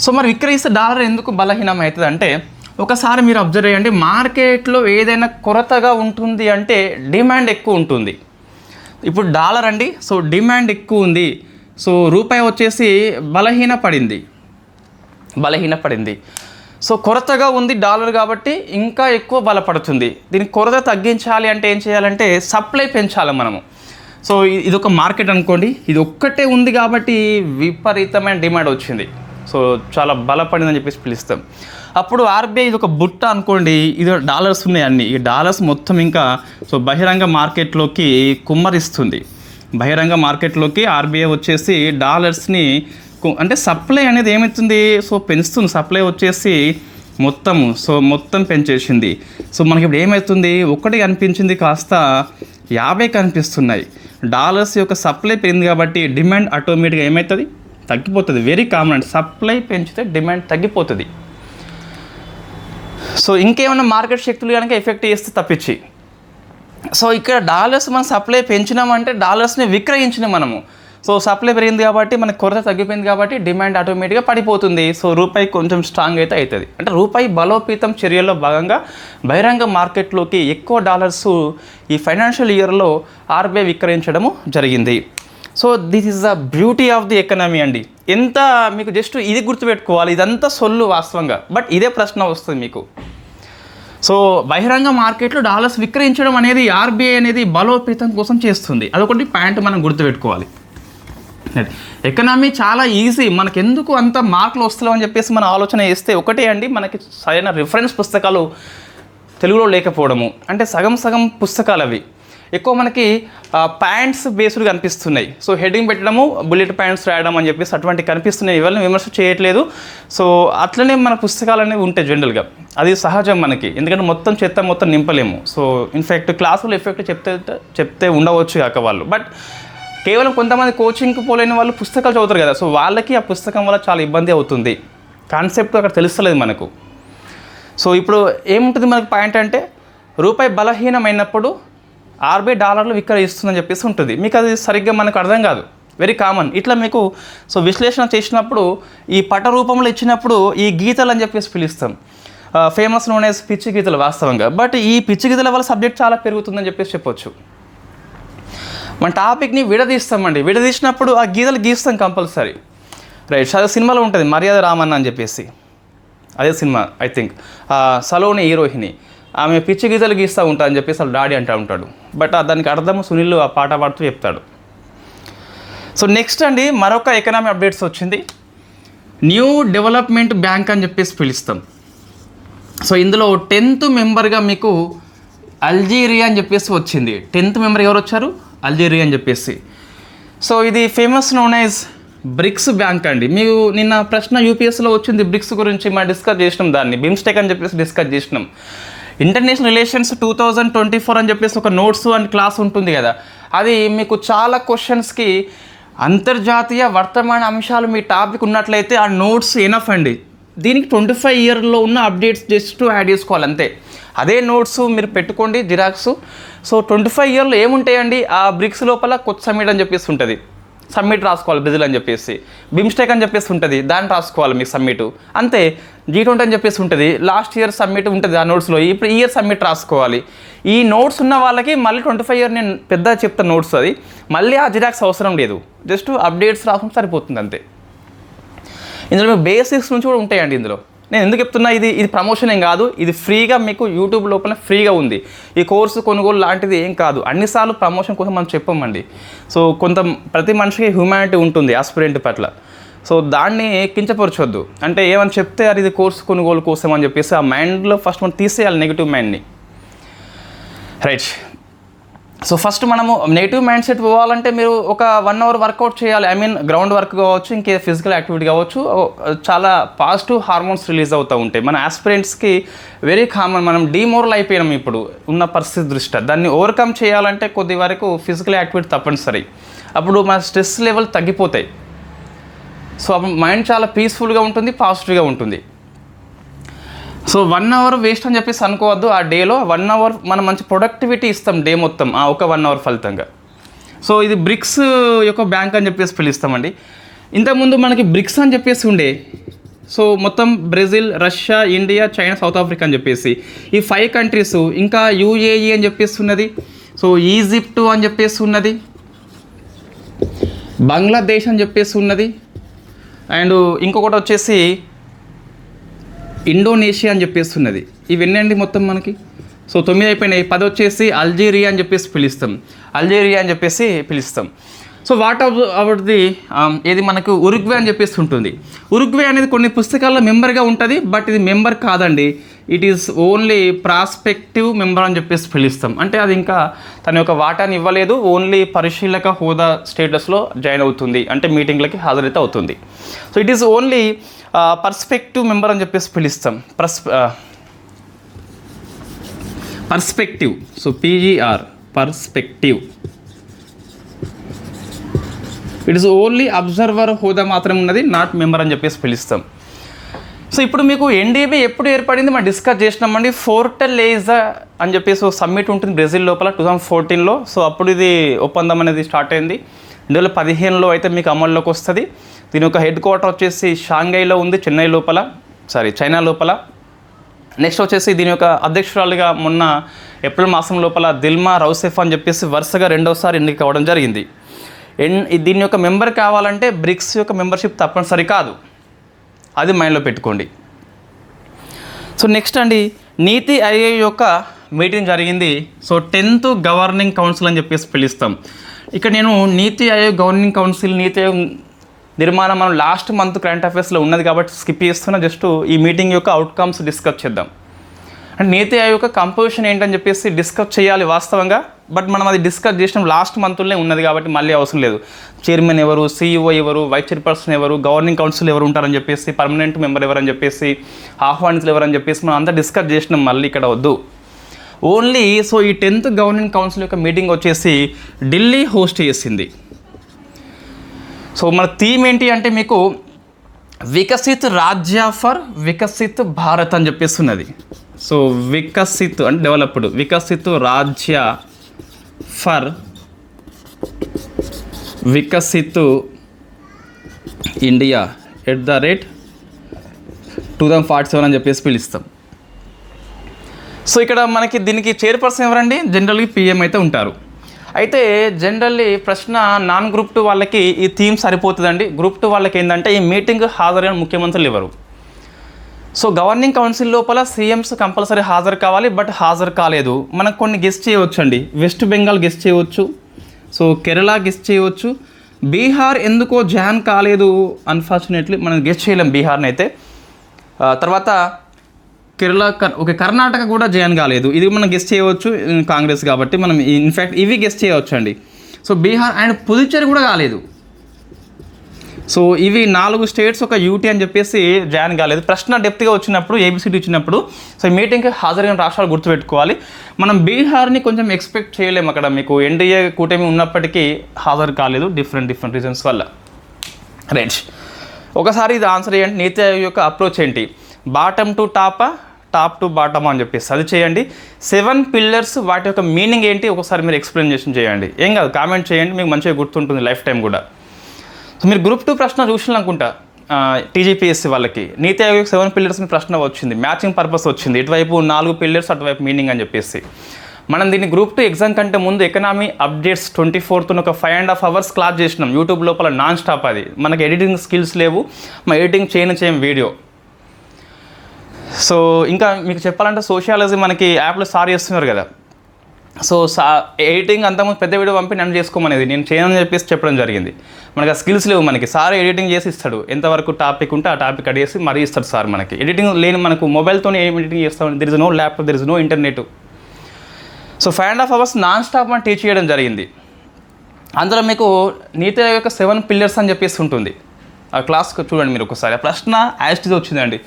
సో మరి విక్రయిస్తే డాలర్ ఎందుకు బలహీనం అవుతుంది అంటే ఒకసారి మీరు అబ్జర్వ్ చేయండి, మార్కెట్లో ఏదైనా కొరతగా ఉంటుంది అంటే డిమాండ్ ఎక్కువ ఉంటుంది. ఇప్పుడు డాలర్ అండి, సో డిమాండ్ ఎక్కువ ఉంది, సో రూపాయి వచ్చేసి బలహీనపడింది. సో కొరతగా ఉంది డాలర్ కాబట్టి ఇంకా ఎక్కువ బలపడుతుంది. దీనికి కొరత తగ్గించాలి అంటే ఏం చేయాలంటే సప్లై పెంచాలి మనము. సో ఇది ఒక మార్కెట్ అనుకోండి, ఇది ఒక్కటే ఉంది కాబట్టి విపరీతమైన డిమాండ్ వచ్చింది. సో చాలా బలపడిందని చెప్పేసి పిలుస్తాం. అప్పుడు ఆర్బీఐ ఇది ఒక బుట్ట అనుకోండి, ఇది డాలర్స్ ఉన్నాయి అన్ని, ఈ డాలర్స్ మొత్తం ఇంకా సో బహిరంగ మార్కెట్లోకి కుమ్మరిస్తుంది. బహిరంగ మార్కెట్లోకి ఆర్బీఐ వచ్చేసి డాలర్స్ని అంటే సప్లై అనేది ఏమవుతుంది, సో పెంచుతుంది. సప్లై వచ్చేసి మొత్తం పెంచేసింది. సో మనకి ఇప్పుడు ఏమవుతుంది, 1 కనిపించింది కాస్త 50 కనిపిస్తున్నాయి. డాలర్స్ యొక్క సప్లై పెరిగింది కాబట్టి డిమాండ్ ఆటోమేటిక్గా ఏమవుతుంది, తగ్గిపోతుంది. వెరీ కామన్, సప్లై పెంచితే డిమాండ్ తగ్గిపోతుంది. సో ఇంకేమైనా మార్కెట్ శక్తులు కనుక ఎఫెక్ట్ చేస్తే తప్పించి. సో ఇక్కడ డాలర్స్ మనం సప్లై పెంచినామంటే డాలర్స్ని విక్రయించినాం మనము. సో సప్లై పెరిగింది కాబట్టి మనకు కొరత తగ్గిపోయింది కాబట్టి డిమాండ్ ఆటోమేటిక్గా పడిపోతుంది. సో రూపాయి కొంచెం స్ట్రాంగ్ అయితే అవుతుంది. అంటే రూపాయి బలోపేతం చర్యల్లో భాగంగా బహిరంగ మార్కెట్లోకి ఎక్కువ డాలర్స్ ఈ ఫైనాన్షియల్ ఇయర్లో ఆర్బీఐ విక్రయించడము జరిగింది. So this is the beauty of the economy అండి. ఎంత మీకు జస్ట్ ఇది గుర్తుపెట్టుకోవాలి, ఇదంతా సొల్లు వాస్తవంగా, బట్ ఇదే ప్రశ్న వస్తుంది మీకు. సో బహిరంగ మార్కెట్లో డాలర్స్ విక్రయించడం అనేది ఆర్బీఐ అనేది బలోపేతం కోసం చేస్తుంది. అదొకటి పాయింట్ మనం గుర్తుపెట్టుకోవాలి. ఎకనామీ చాలా ఈజీ, మనకు ఎందుకు అంత మార్కులు వస్తలేవు అని చెప్పేసి మనం ఆలోచన చేస్తే ఒకటే అండి, మనకి సరైన రిఫరెన్స్ పుస్తకాలు తెలుగులో లేకపోవడము. అంటే సగం పుస్తకాలు అవి ఎక్కువ మనకి పాయింట్స్ బేస్డ్ కనిపిస్తున్నాయి. సో హెడ్డింగ్ పెట్టడము, బుల్లెట్ పాయింట్స్ రాయడం అని చెప్పేసి అటువంటి కనిపిస్తున్నాయి. ఇవన్నీ విమర్శ చేయట్లేదు. సో అట్లనే మన పుస్తకాలు అనేవి ఉంటాయి జనరల్గా, అది సహజం మనకి, ఎందుకంటే మొత్తం నింపలేము. సో ఇన్ఫ్యాక్ట్ క్లాసులు ఎఫెక్ట్ చెప్తే ఉండవచ్చు కాక వాళ్ళు, బట్ కేవలం కొంతమంది కోచింగ్కి పోలేని వాళ్ళు పుస్తకాలు చదువుతారు కదా, సో వాళ్ళకి ఆ పుస్తకం వల్ల చాలా ఇబ్బంది అవుతుంది. కాన్సెప్ట్ అక్కడ తెలుస్తలేదు మనకు. సో ఇప్పుడు ఏముంటుంది మనకు పాయింట్ అంటే రూపాయి బలహీనమైనప్పుడు ఆర్బీఐ డాలర్లు విక్రయిస్తుందని చెప్పేసి ఉంటుంది. మీకు అది సరిగ్గా మనకు అర్థం కాదు, వెరీ కామన్. ఇట్లా మీకు సో విశ్లేషణ చేసినప్పుడు ఈ పట రూపంలో ఇచ్చినప్పుడు ఈ గీతలు అని చెప్పేసి పిలుస్తాం, ఫేమస్ నోన్ యాజ్ పిచ్చి గీతలు వాస్తవంగా. బట్ ఈ పిచ్చి గీతల వల్ల సబ్జెక్ట్ చాలా పెరుగుతుందని చెప్పేసి చెప్పొచ్చు. మన టాపిక్ని విడదీస్తామండి, విడదీసినప్పుడు ఆ గీతలు గీస్తాం కంపల్సరీ. రైట్, అదే సినిమాలో ఉంటుంది మర్యాద రామన్న అని చెప్పేసి, అదే సినిమా ఐ థింక్. సలోని హీరోయిని, ఆమె పిచ్చి గీతలు గీస్తూ ఉంటా అని చెప్పేసి వాళ్ళ డాడీ అంటూ ఉంటాడు. బట్ దానికి అర్థం సునీల్ ఆ పాట పాడుతూ చెప్తాడు. సో నెక్స్ట్ అండి మరొక ఎకనామీ అప్డేట్స్ వచ్చింది. న్యూ డెవలప్మెంట్ బ్యాంక్ అని చెప్పేసి పిలుస్తాం. సో ఇందులో 10th మెంబర్గా మీకు అల్జీరియా అని చెప్పేసి వచ్చింది. 10th మెంబర్ ఎవరు వచ్చారు? అల్జీరియా అని చెప్పేసి. సో ఇది famous known as bricks bank అండి. మీకు నిన్న ప్రశ్న యూపీఎస్లో వచ్చింది బ్రిక్స్ గురించి, మనం డిస్కస్ చేసినాం, దాన్ని బిమ్స్టెక్ అని చెప్పేసి డిస్కస్ చేసినాం. ఇంటర్నేషనల్ రిలేషన్స్ 2024 అని చెప్పేసి ఒక నోట్స్ అండ్ క్లాస్ ఉంటుంది కదా, అది మీకు చాలా క్వశ్చన్స్కి అంతర్జాతీయ వర్తమాన అంశాలు మీ టాపిక్ ఉన్నట్లయితే ఆ నోట్స్ ఎనఫ్ అండి. దీనికి 25 ఇయర్లో ఉన్న అప్డేట్స్ జస్ట్ యాడ్ చేసుకోవాలి అంతే. అదే నోట్స్ మీరు పెట్టుకోండి జిరాక్స్. సో 25 ఇయర్లో ఏముంటాయండి, ఆ బ్రిక్స్ లోపల కొత్త సమ్మిట్ అని చెప్పేసి ఉంటుంది, సమ్మిట్ రాసుకోవాలి. బ్రెజిల్ అని చెప్పేసి, బిమ్స్టెక్ అని చెప్పేసి ఉంటుంది, దాన్ని రాసుకోవాలి మీకు సమ్మిట్ అంతే. G20 అని చెప్పేసి ఉంటుంది, లాస్ట్ ఇయర్ సమ్మిట్ ఉంటుంది ఆ నోట్స్లో, ఇప్పుడు ఈ ఇయర్ సమ్మిట్ రాసుకోవాలి. ఈ నోట్స్ ఉన్న వాళ్ళకి మళ్ళీ 25 ఇయర్ నేను పెద్ద చెప్తాను నోట్స్, అది మళ్ళీ ఆ జిరాక్స్ అవసరం లేదు, జస్ట్ అప్డేట్స్ రాసుకుంటే సరిపోతుంది అంతే. ఇందులో బేసిక్స్ నుంచి కూడా ఉంటాయండి. ఇందులో నేను ఎందుకు చెప్తున్నా, ఇది ప్రమోషన్ ఏం కాదు, ఇది ఫ్రీగా మీకు యూట్యూబ్ లోపల ఫ్రీగా ఉంది. ఈ కోర్సు కొనుగోలు లాంటిది ఏం కాదు, అన్నిసార్లు ప్రమోషన్ కోసం మనం చెప్పమండి. సో ప్రతి మనిషికి హ్యూమానిటీ ఉంటుంది ఆస్పిరెంట్ పట్ల, సో దాన్ని కించపరచొద్దు. అంటే ఏమని చెప్తే అది ఇది కోర్సు కొనుగోలు కోసం అని చెప్పేసి ఆ మైండ్లో ఫస్ట్ మనం తీసేయాలి నెగిటివ్ మైండ్ని, రైట్. సో ఫస్ట్ మనము నెగిటివ్ మైండ్ సెట్ పోవాలంటే మీరు ఒక 1 అవర్ వర్కౌట్ చేయాలి. ఐ మీన్ గ్రౌండ్ వర్క్ కావచ్చు, ఇంకే ఫిజికల్ యాక్టివిటీ కావచ్చు, చాలా పాజిటివ్ హార్మోన్స్ రిలీజ్ అవుతూ ఉంటాయి. మన ఆస్పిరెంట్స్కి వెరీ కామన్, మనం డిమోరల్ అయిపోయినాం ఇప్పుడు ఉన్న పరిస్థితి దృష్ట్యా. దాన్ని ఓవర్కమ్ చేయాలంటే కొద్ది వరకు ఫిజికల్ యాక్టివిటీ తప్పనిసరి, అప్పుడు మన స్ట్రెస్ లెవెల్ తగ్గిపోతాయి. సో అప్పుడు మైండ్ చాలా పీస్ఫుల్గా ఉంటుంది, పాజిటివ్గా ఉంటుంది. సో 1 అవర్ వేస్ట్ అని చెప్పేసి అనుకోవద్దు. ఆ డేలో 1 అవర్ మనం మంచి ప్రొడక్టివిటీ ఇస్తాం డే మొత్తం ఆ ఒక 1 అవర్ ఫలితంగా. సో ఇది బ్రిక్స్ యొక్క బ్యాంక్ అని చెప్పేసి పిలుస్తామండి. ఇంతకుముందు మనకి బ్రిక్స్ అని చెప్పేసి ఉండే, సో మొత్తం Brazil, Russia, India, China, south Africa అని చెప్పేసి ఈ 5 కంట్రీస్, ఇంకా యూఏఈ అని చెప్పేసి ఉన్నది, సో ఈజిప్ట్ అని చెప్పేసి ఉన్నది, బంగ్లాదేశ్ అని చెప్పేసి ఉన్నది, అండ్ ఇంకొకటి వచ్చేసి ఇండోనేషియా అని చెప్పేసి ఉన్నది. ఇవన్నీ అండి మొత్తం మనకి. సో 9 అయిపోయినాయి. 10 వచ్చేసి అల్జీరియా అని చెప్పేసి పిలుస్తాం, అల్జీరియా అని చెప్పేసి పిలుస్తాం. సో వాట్ అబౌట్ ది ఏది మనకు ఉరుగ్వే అని చెప్పేసి ఉంటుంది. ఉరుగ్వే అనేది కొన్ని పుస్తకాల్లో మెంబర్గా ఉంటుంది, బట్ ఇది మెంబర్ కాదండి, it is only prospective member అని చెప్పేసి పిలుస్తాం. అంటే అది ఇంకా తన యొక్క వాటాని ఇవ్వలేదు, ఓన్లీ పరిశీలక హోదా స్టేటస్లో జాయిన్ అవుతుంది, అంటే మీటింగ్లకి హాజరైతే అవుతుంది. So it is only perspective member అని చెప్పేసి పిలుస్తాం, perspective. So PER perspective. It is only observer హోదా మాత్రమే ఉన్నది, నాట్ మెంబర్ అని చెప్పేసి పిలుస్తాం. సో ఇప్పుడు మీకు NDB ఎప్పుడు ఏర్పడింది మనం డిస్కస్ చేసినామండి. ఫోర్టలెజా అని చెప్పేసి ఒక సమ్మిట్ ఉంటుంది బ్రెజిల్ లోపల 2014లో. సో అప్పుడు ఇది ఒప్పందం అనేది స్టార్ట్ అయింది. 2015లో అయితే మీకు అమల్లోకి వస్తుంది. దీని యొక్క హెడ్ క్వార్టర్ వచ్చేసి షాంఘైలో ఉంది, చైనా లోపల. నెక్స్ట్ వచ్చేసి దీని యొక్క అధ్యక్షురాలుగా మొన్న ఏప్రిల్ మాసం లోపల దిల్మా రౌసెఫ్ అని చెప్పేసి వరుసగా 2వసారి ఎన్నిక కావడం జరిగింది. దీని యొక్క మెంబర్ కావాలంటే బ్రిక్స్ యొక్క మెంబర్షిప్ తప్పనిసరి కాదు, అది మైండ్లో పెట్టుకోండి. సో నెక్స్ట్ అండి, నీతి ఆయోగ్ యొక్క మీటింగ్ జరిగింది. సో 10th గవర్నింగ్ కౌన్సిల్ అని చెప్పేసి పిలుస్తాం. ఇక్కడ నేను నీతి ఆయోగ్ గవర్నింగ్ కౌన్సిల్, నీతి ఆయోగ్ నిర్మాణం మనం లాస్ట్ మంత్ కరెంట్ అఫైర్స్లో ఉన్నది కాబట్టి స్కిప్ చేస్తున్నా. జస్ట్ ఈ మీటింగ్ యొక్క అవుట్కమ్స్ డిస్కస్ చేద్దాం. అంటే నీతి ఆయోగ్ యొక్క కంపోజిషన్ ఏంటని చెప్పేసి డిస్కస్ చేయాలి వాస్తవంగా, బట్ మనం అది డిస్కస్ చేసిన లాస్ట్ మంత్లోనే ఉన్నది కాబట్టి మళ్ళీ అవసరం లేదు. చైర్మన్ ఎవరు, CEO ఎవరు, వైస్ చైర్పర్సన్ ఎవరు, గవర్నింగ్ కౌన్సిల్ ఎవరు ఉంటారని చెప్పేసి, పర్మనెంట్ మెంబర్ ఎవరని చెప్పేసి, ఆహ్వానితులు ఎవరని చెప్పేసి మనం అంతా డిస్కస్ చేసినాం, మళ్ళీ ఇక్కడ వద్దు. ఓన్లీ సో ఈ 10th గవర్నింగ్ కౌన్సిల్ యొక్క మీటింగ్ వచ్చేసి ఢిల్లీ హోస్ట్ చేసింది. సో మన థీమ్ ఏంటి అంటే మీకు వికసిత్ రాజ్య ఫర్ వికసిత్ భారత్ అని చెప్పేసి ఉన్నది. సో వికసిత్ అంటే డెవలప్డ్, వికసిత్ రాజ్య ఫర్ వికసిత్ ఇండియా @2047 అని చెప్పేసి పిలుస్తాం. సో ఇక్కడ మనకి దీనికి చైర్పర్సన్ ఎవరండి, జనరల్గా PM అయితే ఉంటారు. అయితే జనరల్లీ ప్రశ్న నాన్ గ్రూప్ 2 వాళ్ళకి ఈ థీమ్ సరిపోతుందండి. గ్రూప్ 2 వాళ్ళకి ఏంటంటే ఈ మీటింగ్ హాజరైన ముఖ్యమంత్రులు ఎవరు. సో గవర్నింగ్ కౌన్సిల్ లోపల CMs కంపల్సరీ హాజరు కావాలి, బట్ హాజరు కాలేదు. మనం కొన్ని గెస్ట్ చేయవచ్చు అండి. వెస్ట్ బెంగాల్ గెస్ట్ చేయవచ్చు, సో కేరళ గెస్ట్ చేయవచ్చు, బీహార్ ఎందుకో జాయిన్ కాలేదు అన్ఫార్చునేట్లీ మనం గెస్ట్ చేయలేం బీహార్ని అయితే. తర్వాత కేరళ కర్ణాటక కూడా జాయిన్ కాలేదు, ఇది మనం గెస్ట్ చేయవచ్చు కాంగ్రెస్ కాబట్టి మనం ఇన్ఫ్యాక్ట్ ఇవి గెస్ట్ చేయవచ్చు అండి. సో బీహార్ అండ్ పుదుచ్చేరి కూడా కాలేదు. సో ఇవి 4 స్టేట్స్ ఒక యూటీ అని చెప్పేసి జాయిన్ కాలేదు. ప్రశ్న డెప్త్గా వచ్చినప్పుడు ఏబిసిడి ఇచ్చినప్పుడు సో ఈ మీటింగ్కి హాజరైన రాష్ట్రాలు గుర్తుపెట్టుకోవాలి. మనం బీహార్ని కొంచెం ఎక్స్పెక్ట్ చేయలేము, అక్కడ మీకు ఎన్డీఏ కూటమి ఉన్నప్పటికీ హాజరు కాలేదు డిఫరెంట్ రీజన్స్ వల్ల. రైట్, ఒకసారి ఇది ఆన్సర్ చేయండి. నీతి ఆయోగ్ యొక్క అప్రోచ్ ఏంటి? బాటమ్ టు టాపా, టాప్ టు బాటమ్ అని చెప్పేసి అది చేయండి. 7 పిల్లర్స్ వాటి యొక్క మీనింగ్ ఏంటి ఒకసారి మీరు ఎక్స్ప్లెనేషన్ చేయండి. ఏం కాదు, కామెంట్ చేయండి, మీకు మంచిగా గుర్తుంటుంది లైఫ్ టైం కూడా. సో మీరు గ్రూప్ 2 ప్రశ్న చూసినానుకుంటా టీజీపీఎస్సీ వాళ్ళకి నీతి ఆయోగ్ 7 పిల్లర్స్ ప్రశ్న వచ్చింది, మ్యాచింగ్ పర్పస్ వచ్చింది, ఇటువైపు 4 పిల్లర్స్ అటువైపు మీనింగ్ అని చెప్పేసి. మనం దీన్ని గ్రూప్ 2 ఎగ్జామ్ కంటే ముందు ఎకనామీ అప్డేట్స్ 24th ఒక 5.5 hours క్లాస్ చేసినాం యూట్యూబ్ లోపల నాన్ స్టాప్. అది మనకి ఎడిటింగ్ స్కిల్స్ లేవు, మా ఎడిటింగ్ చేయం వీడియో. సో ఇంకా మీకు చెప్పాలంటే సోషియాలజీ మనకి యాప్లో సార్ చేస్తున్నారు కదా, సో ఎడిటింగ్ అంతకుముందు పెద్ద వీడియో పంపి నన్ను చేసుకోమనేది, నేను చేయనని చెప్పేసి చెప్పడం జరిగింది. మనకి ఆ స్కిల్స్ లేవు, మనకి సార్ ఎడిటింగ్ చేసి ఇస్తాడు, ఎంతవరకు టాపిక్ ఉంటే ఆ టాపిక్ అడిగేసి మరీ ఇస్తాడు సార్. మనకి ఎడిటింగ్ లేని మనకు మొబైల్తోనే ఏం ఎడిటింగ్ చేస్తామని, there is no laptop, there is no internet. So 5.5 hours non stop అని టీచ్ చేయడం జరిగింది. అందులో మీకు నీతి ఆయోగ్ యొక్క 7 పిల్లర్స్ అని చెప్పేసి ఉంటుంది. ఆ క్లాస్ చూడండి మీరు ఒకసారి. ఆ ప్రశ్న యాస్టిజ్ వచ్చిందండి,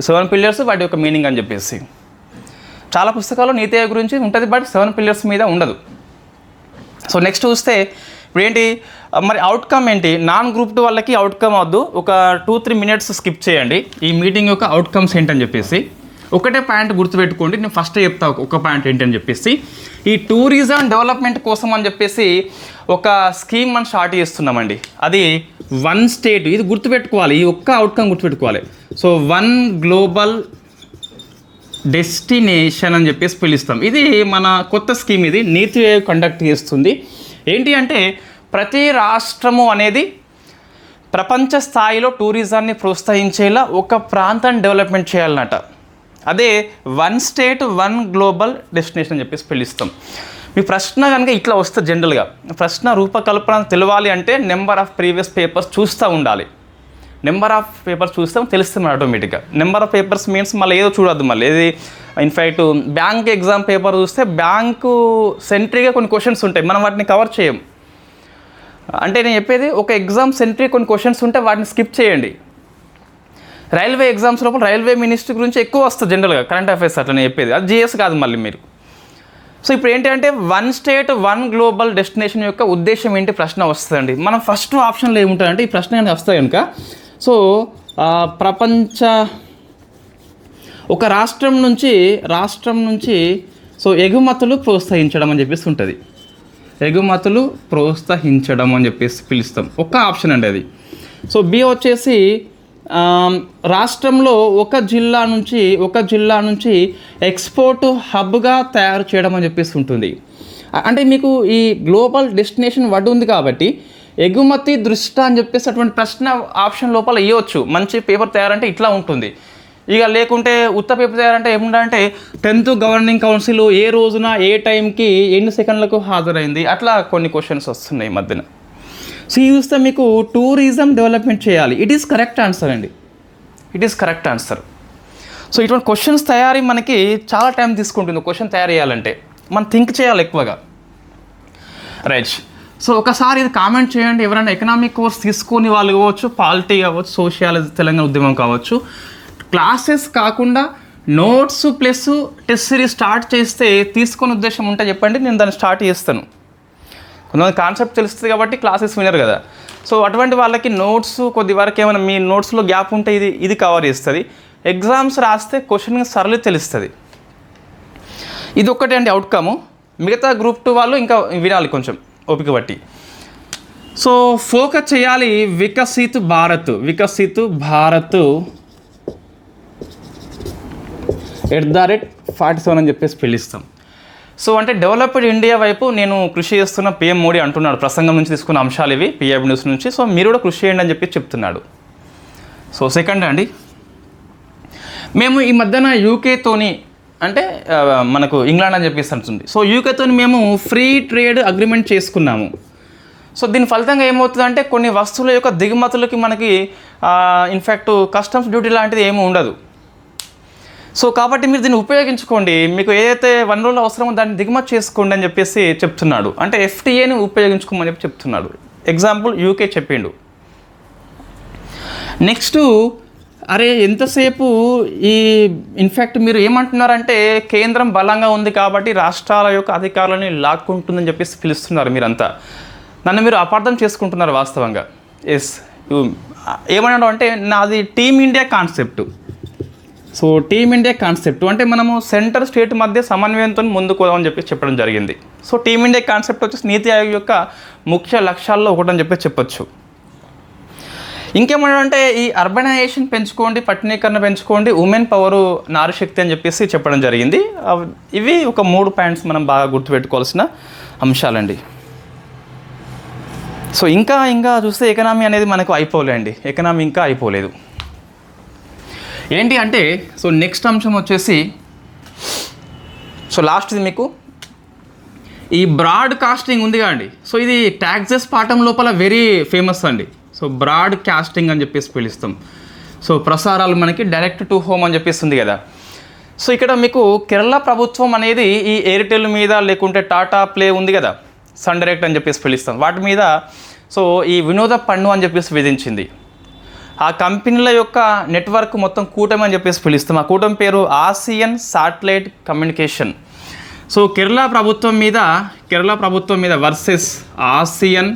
7 పిల్లర్స్ వాటి యొక్క మీనింగ్ అని చెప్పేసి. చాలా పుస్తకాలు నీతి ఆయోగ్ గురించి ఉంటుంది, బట్ 7 పిల్లర్స్ మీద ఉండదు. సో నెక్స్ట్ చూస్తే ఇప్పుడు ఏంటి మరి అవుట్కమ్ ఏంటి? నాన్ గ్రూప్ 2 వాళ్ళకి అవుట్కమ్ వద్దు, ఒక 2-3 minutes స్కిప్ చేయండి. ఈ మీటింగ్ యొక్క అవుట్కమ్స్ ఏంటని చెప్పేసి ఒకటే పాయింట్ గుర్తుపెట్టుకోండి. నేను ఫస్ట్ చెప్తా ఒక పాయింట్ ఏంటని చెప్పేసి, ఈ టూరిజం డెవలప్మెంట్ కోసం అని చెప్పేసి ఒక స్కీమ్ మనం స్టార్ట్ చేస్తున్నామండి. అది 1 state, ఇది గుర్తుపెట్టుకోవాలి, ఈ ఒక్క అవుట్కమ్ గుర్తుపెట్టుకోవాలి. సో 1 global డెస్టినేషన్ అని చెప్పేసి పిలుస్తాం. ఇది మన కొత్త స్కీమ్, ఇది నీతి ఆయోగ్ కండక్ట్ చేస్తుంది. ఏంటి అంటే ప్రతి రాష్ట్రము అనేది ప్రపంచ స్థాయిలో టూరిజాన్ని ప్రోత్సహించేలా ఒక ప్రాంతాన్ని డెవలప్మెంట్ చేయాలన్నట. అదే 1 state 1 global డెస్టినేషన్ అని చెప్పేసి పిలుస్తాం. మీ ప్రశ్న కనుక ఇట్లా వస్తే జనరల్గా ప్రశ్న రూపకల్పన తెలవాలి అంటే నెంబర్ ఆఫ్ ప్రీవియస్ పేపర్స్ చూస్తూ ఉండాలి. నెంబర్ ఆఫ్ పేపర్స్ చూస్తాం తెలుస్తుంది ఆటోమేటిక్గా. నెంబర్ ఆఫ్ పేపర్స్ మీన్స్ మళ్ళీ ఏదో చూడొద్దు, మళ్ళీ ఏది ఇన్ఫ్యాక్ట్ బ్యాంక్ ఎగ్జామ్ పేపర్ చూస్తే బ్యాంకు సెంట్రీగా కొన్ని క్వశ్చన్స్ ఉంటాయి, మనం వాటిని కవర్ చేయం. అంటే నేను చెప్పేది ఒక ఎగ్జామ్ సెంట్రీ కొన్ని క్వశ్చన్స్ ఉంటే వాటిని స్కిప్ చేయండి. రైల్వే ఎగ్జామ్స్ లోపల రైల్వే మినిస్ట్రీ గురించి ఎక్కువ వస్తుంది జనరల్గా, కరెంట్ అఫైర్స్ అట్లా నేను చెప్పేది, అది జిఎస్ కాదు మళ్ళీ మీరు. సో ఇప్పుడు ఏంటంటే 1 state 1 global డెస్టినేషన్ యొక్క ఉద్దేశం ఏంటి ప్రశ్న వస్తుందండి. మనం ఫస్ట్ ఆప్షన్లో ఏముంటుందంటే ఈ ప్రశ్న అనేది వస్తాయి కనుక, సో ప్రపంచ ఒక రాష్ట్రం నుంచి సో ఎగుమతులు ప్రోత్సహించడం అని చెప్పేసి ఉంటుంది. ఎగుమతులు ప్రోత్సహించడం అని చెప్పేసి పిలుస్తాం, ఒక్క ఆప్షన్ అండి అది. సో బి వచ్చేసి రాష్ట్రంలో ఒక జిల్లా నుంచి ఎక్స్పోర్ట్ హబ్గా తయారు చేయడం అని చెప్పేసి ఉంటుంది. అంటే మీకు ఈ గ్లోబల్ డెస్టినేషన్ వర్డ్ ఉంది కాబట్టి ఎగుమతి దృష్టి అని చెప్పేసి అటువంటి ప్రశ్న ఆప్షన్ లోపల ఇవ్వచ్చు. మంచి పేపర్ తయారంటే ఇట్లా ఉంటుంది. ఇక లేకుంటే ఉత్త పేపర్ తయారంటే ఏముందంటే 10th గవర్నింగ్ కౌన్సిల్ ఏ రోజున ఏ టైంకి ఎన్ని సెకండ్లకు హాజరైంది, అట్లా కొన్ని క్వశ్చన్స్ వస్తున్నాయి మధ్యన. సో ఈ చూస్తే మీకు టూరిజం డెవలప్మెంట్ చేయాలి, ఇట్ ఈస్ కరెక్ట్ ఆన్సర్ అండి, it is correct answer. So ఇటువంటి క్వశ్చన్స్ తయారీ మనకి చాలా టైం తీసుకుంటుంది. క్వశ్చన్ తయారు చేయాలంటే మనం థింక్ చేయాలి ఎక్కువగా. రైట్, సో ఒకసారి ఇది కామెంట్ చేయండి. ఎవరైనా ఎకనామిక్ కోర్స్ తీసుకొని వాళ్ళు కావచ్చు, పాలిటీ కావచ్చు, సోషియాలజీ తెలంగాణ ఉద్యమం కావచ్చు, క్లాసెస్ కాకుండా notes plus test series start చేస్తే తీసుకునే ఉద్దేశం ఉంటే చెప్పండి, నేను దాన్ని స్టార్ట్ చేస్తాను. కొంతమంది కాన్సెప్ట్ తెలుస్తుంది కాబట్టి క్లాసెస్ వినరు కదా. సో అటువంటి వాళ్ళకి నోట్స్ కొద్ది వరకు ఏమైనా మీ నోట్స్లో గ్యాప్ ఉంటే ఇది కవర్ చేస్తుంది. ఎగ్జామ్స్ రాస్తే క్వశ్చన్ సరళి తెలుస్తుంది. ఇది ఒక్కటే అండి అవుట్కమ్. మిగతా గ్రూప్ 2 వాళ్ళు ఇంకా వినాలి కొంచెం ఓపిక బట్టి. సో ఫోకస్ చేయాలి వికసిత్ భారత్ @47 అని చెప్పేసి పిలుస్తాం. సో అంటే డెవలప్డ్ ఇండియా వైపు నేను కృషి చేస్తున్న PM మోడీ అంటున్నాడు. ప్రసంగం నుంచి తీసుకున్న అంశాలు ఇవి, PIB న్యూస్ నుంచి. సో మీరు కూడా కృషి చేయండి అని చెప్పి చెప్తున్నాడు. సో సెకండ్ అండి, మేము ఈ మధ్యన యూకేతోని అంటే మనకు ఇంగ్లాండ్ అని చెప్పేసి అంటుంది. సో యూకేతోని మేము ఫ్రీ ట్రేడ్ అగ్రిమెంట్ చేసుకున్నాము. సో దీని ఫలితంగా ఏమవుతుందంటే కొన్ని వస్తువుల యొక్క దిగుమతులకి మనకి ఇన్ఫ్యాక్ట్ కస్టమ్స్ డ్యూటీ లాంటిది ఏమీ ఉండదు. సో కాబట్టి మీరు దీన్ని ఉపయోగించుకోండి, మీకు ఏదైతే వనరులు అవసరమో దాన్ని దిగుమతి చేసుకోండి అని చెప్పేసి చెప్తున్నాడు. అంటే FTAని ఉపయోగించుకోమని చెప్పి చెప్తున్నాడు. ఎగ్జాంపుల్ UK చెప్పిండు. నెక్స్ట్ అరే ఎంతసేపు ఈ ఇన్ఫ్యాక్ట్ మీరు ఏమంటున్నారంటే కేంద్రం బలంగా ఉంది కాబట్టి రాష్ట్రాల యొక్క అధికారులని లాక్కుంటుందని చెప్పేసి పిలుస్తున్నారు. మీరంతా నన్ను మీరు అపార్థం చేసుకుంటున్నారు వాస్తవంగా. ఎస్, ఏమన్నాడు అంటే నాది team India concept. So team India concept అంటే మనము సెంటర్ స్టేట్ మధ్య సమన్వయంతో ముందుకు పోదామని చెప్పేసి చెప్పడం జరిగింది. సో టీమ్ ఇండియా కాన్సెప్ట్ వచ్చేసి నీతి ఆయోగ్ యొక్క ముఖ్య లక్ష్యాల్లో ఒకటని చెప్పేసి చెప్పొచ్చు. ఇంకేమన్నాడంటే ఈ అర్బనైజేషన్ పెంచుకోండి, పట్టణీకరణ పెంచుకోండి, ఉమెన్ పవరు, నారీశక్తి అని చెప్పేసి చెప్పడం జరిగింది. ఇవి ఒక 3 పాయింట్స్ మనం బాగా గుర్తుపెట్టుకోవాల్సిన అంశాలండి. సో ఇంకా చూస్తే ఎకనామీ అనేది మనకు అయిపోలేండి, ఎకనామీ ఇంకా అయిపోలేదు. ఏంటి అంటే సో నెక్స్ట్ అంశం వచ్చేసి సో లాస్ట్ది మీకు ఈ బ్రాడ్కాస్టింగ్ ఉంది కదండి. సో ఇది ట్యాక్సెస్ పాఠం లోపల వెరీ ఫేమస్ అండి. సో బ్రాడ్కాస్టింగ్ అని చెప్పేసి పిలుస్తాం. సో ప్రసారాలు మనకి డైరెక్ట్ టు హోమ్ అని చెప్పేసి ఉంది కదా. సో ఇక్కడ మీకు కేరళ ప్రభుత్వం అనేది ఈ ఎయిర్టెల్ మీద లేకుంటే టాటా ప్లే ఉంది కదా, సన్ డైరెక్ట్ అని చెప్పేసి పిలుస్తాం, వాటి మీద సో ఈ వినోద పన్ను అని చెప్పేసి విధించింది. ఆ కంపెనీల యొక్క నెట్వర్క్ మొత్తం కూటమి అని చెప్పేసి పిలుస్తాం. ఆ కూటమి పేరు Asian satellite communication. So Kerala ప్రభుత్వం మీద versus Asian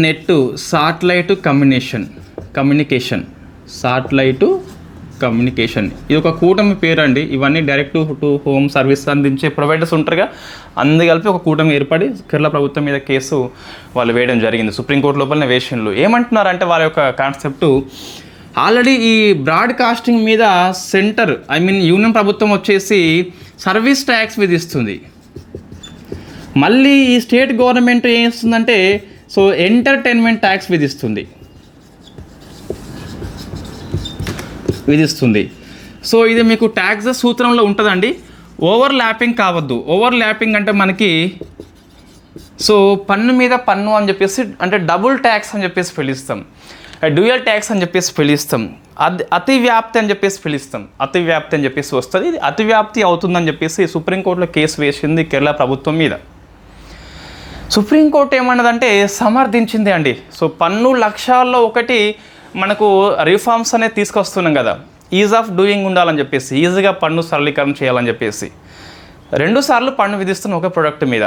net satellite communication ఇది ఒక కూటమి పేరు అండి. ఇవన్నీ డైరెక్ట్ టు హోమ్ సర్వీస్ అందించే ప్రొవైడర్స్ ఉంటారుగా, అందు కలిపి ఒక కూటమి ఏర్పడి కేరళ ప్రభుత్వం మీద కేసు వాళ్ళు వేయడం జరిగింది. సుప్రీంకోర్టు లోపలనే వేషన్లు ఏమంటున్నారంటే వాళ్ళ యొక్క కాన్సెప్టు ఆల్రెడీ ఈ బ్రాడ్కాస్టింగ్ మీద యూనియన్ ప్రభుత్వం వచ్చేసి సర్వీస్ ట్యాక్స్ విధిస్తుంది. మళ్ళీ ఈ స్టేట్ గవర్నమెంట్ ఏం చేస్తుందంటే సో ఎంటర్టైన్మెంట్ ట్యాక్స్ విధిస్తుంది. సో ఇది మీకు ట్యాక్సెస్ సూత్రంలో ఉంటుందండి. ఓవర్ ల్యాపింగ్ కావద్దు. ఓవర్ ల్యాపింగ్ అంటే మనకి సో పన్ను మీద పన్ను అని చెప్పేసి అంటే డబుల్ ట్యాక్స్ అని చెప్పేసి పిలుస్తాం, డ్యూయల్ ట్యాక్స్ అని చెప్పేసి పిలుస్తాం, అతివ్యాప్తి అని చెప్పేసి వస్తుంది. ఇది అతివ్యాప్తి అవుతుందని చెప్పేసి సుప్రీంకోర్టులో కేసు వేసింది కేరళ ప్రభుత్వం మీద. సుప్రీంకోర్టు ఏమన్నదంటే సమర్థించింది అండి. సో పన్ను లక్ష్యాల్లో ఒకటి మనకు రిఫార్మ్స్ అనేది తీసుకొస్తున్నాం కదా, ఈజ్ ఆఫ్ డూయింగ్ ఉండాలని చెప్పేసి, ఈజీగా పన్ను సరళీకరణ చేయాలని చెప్పేసి 2 సార్లు పన్ను విధిస్తున్న ఒక ప్రోడక్ట్ మీద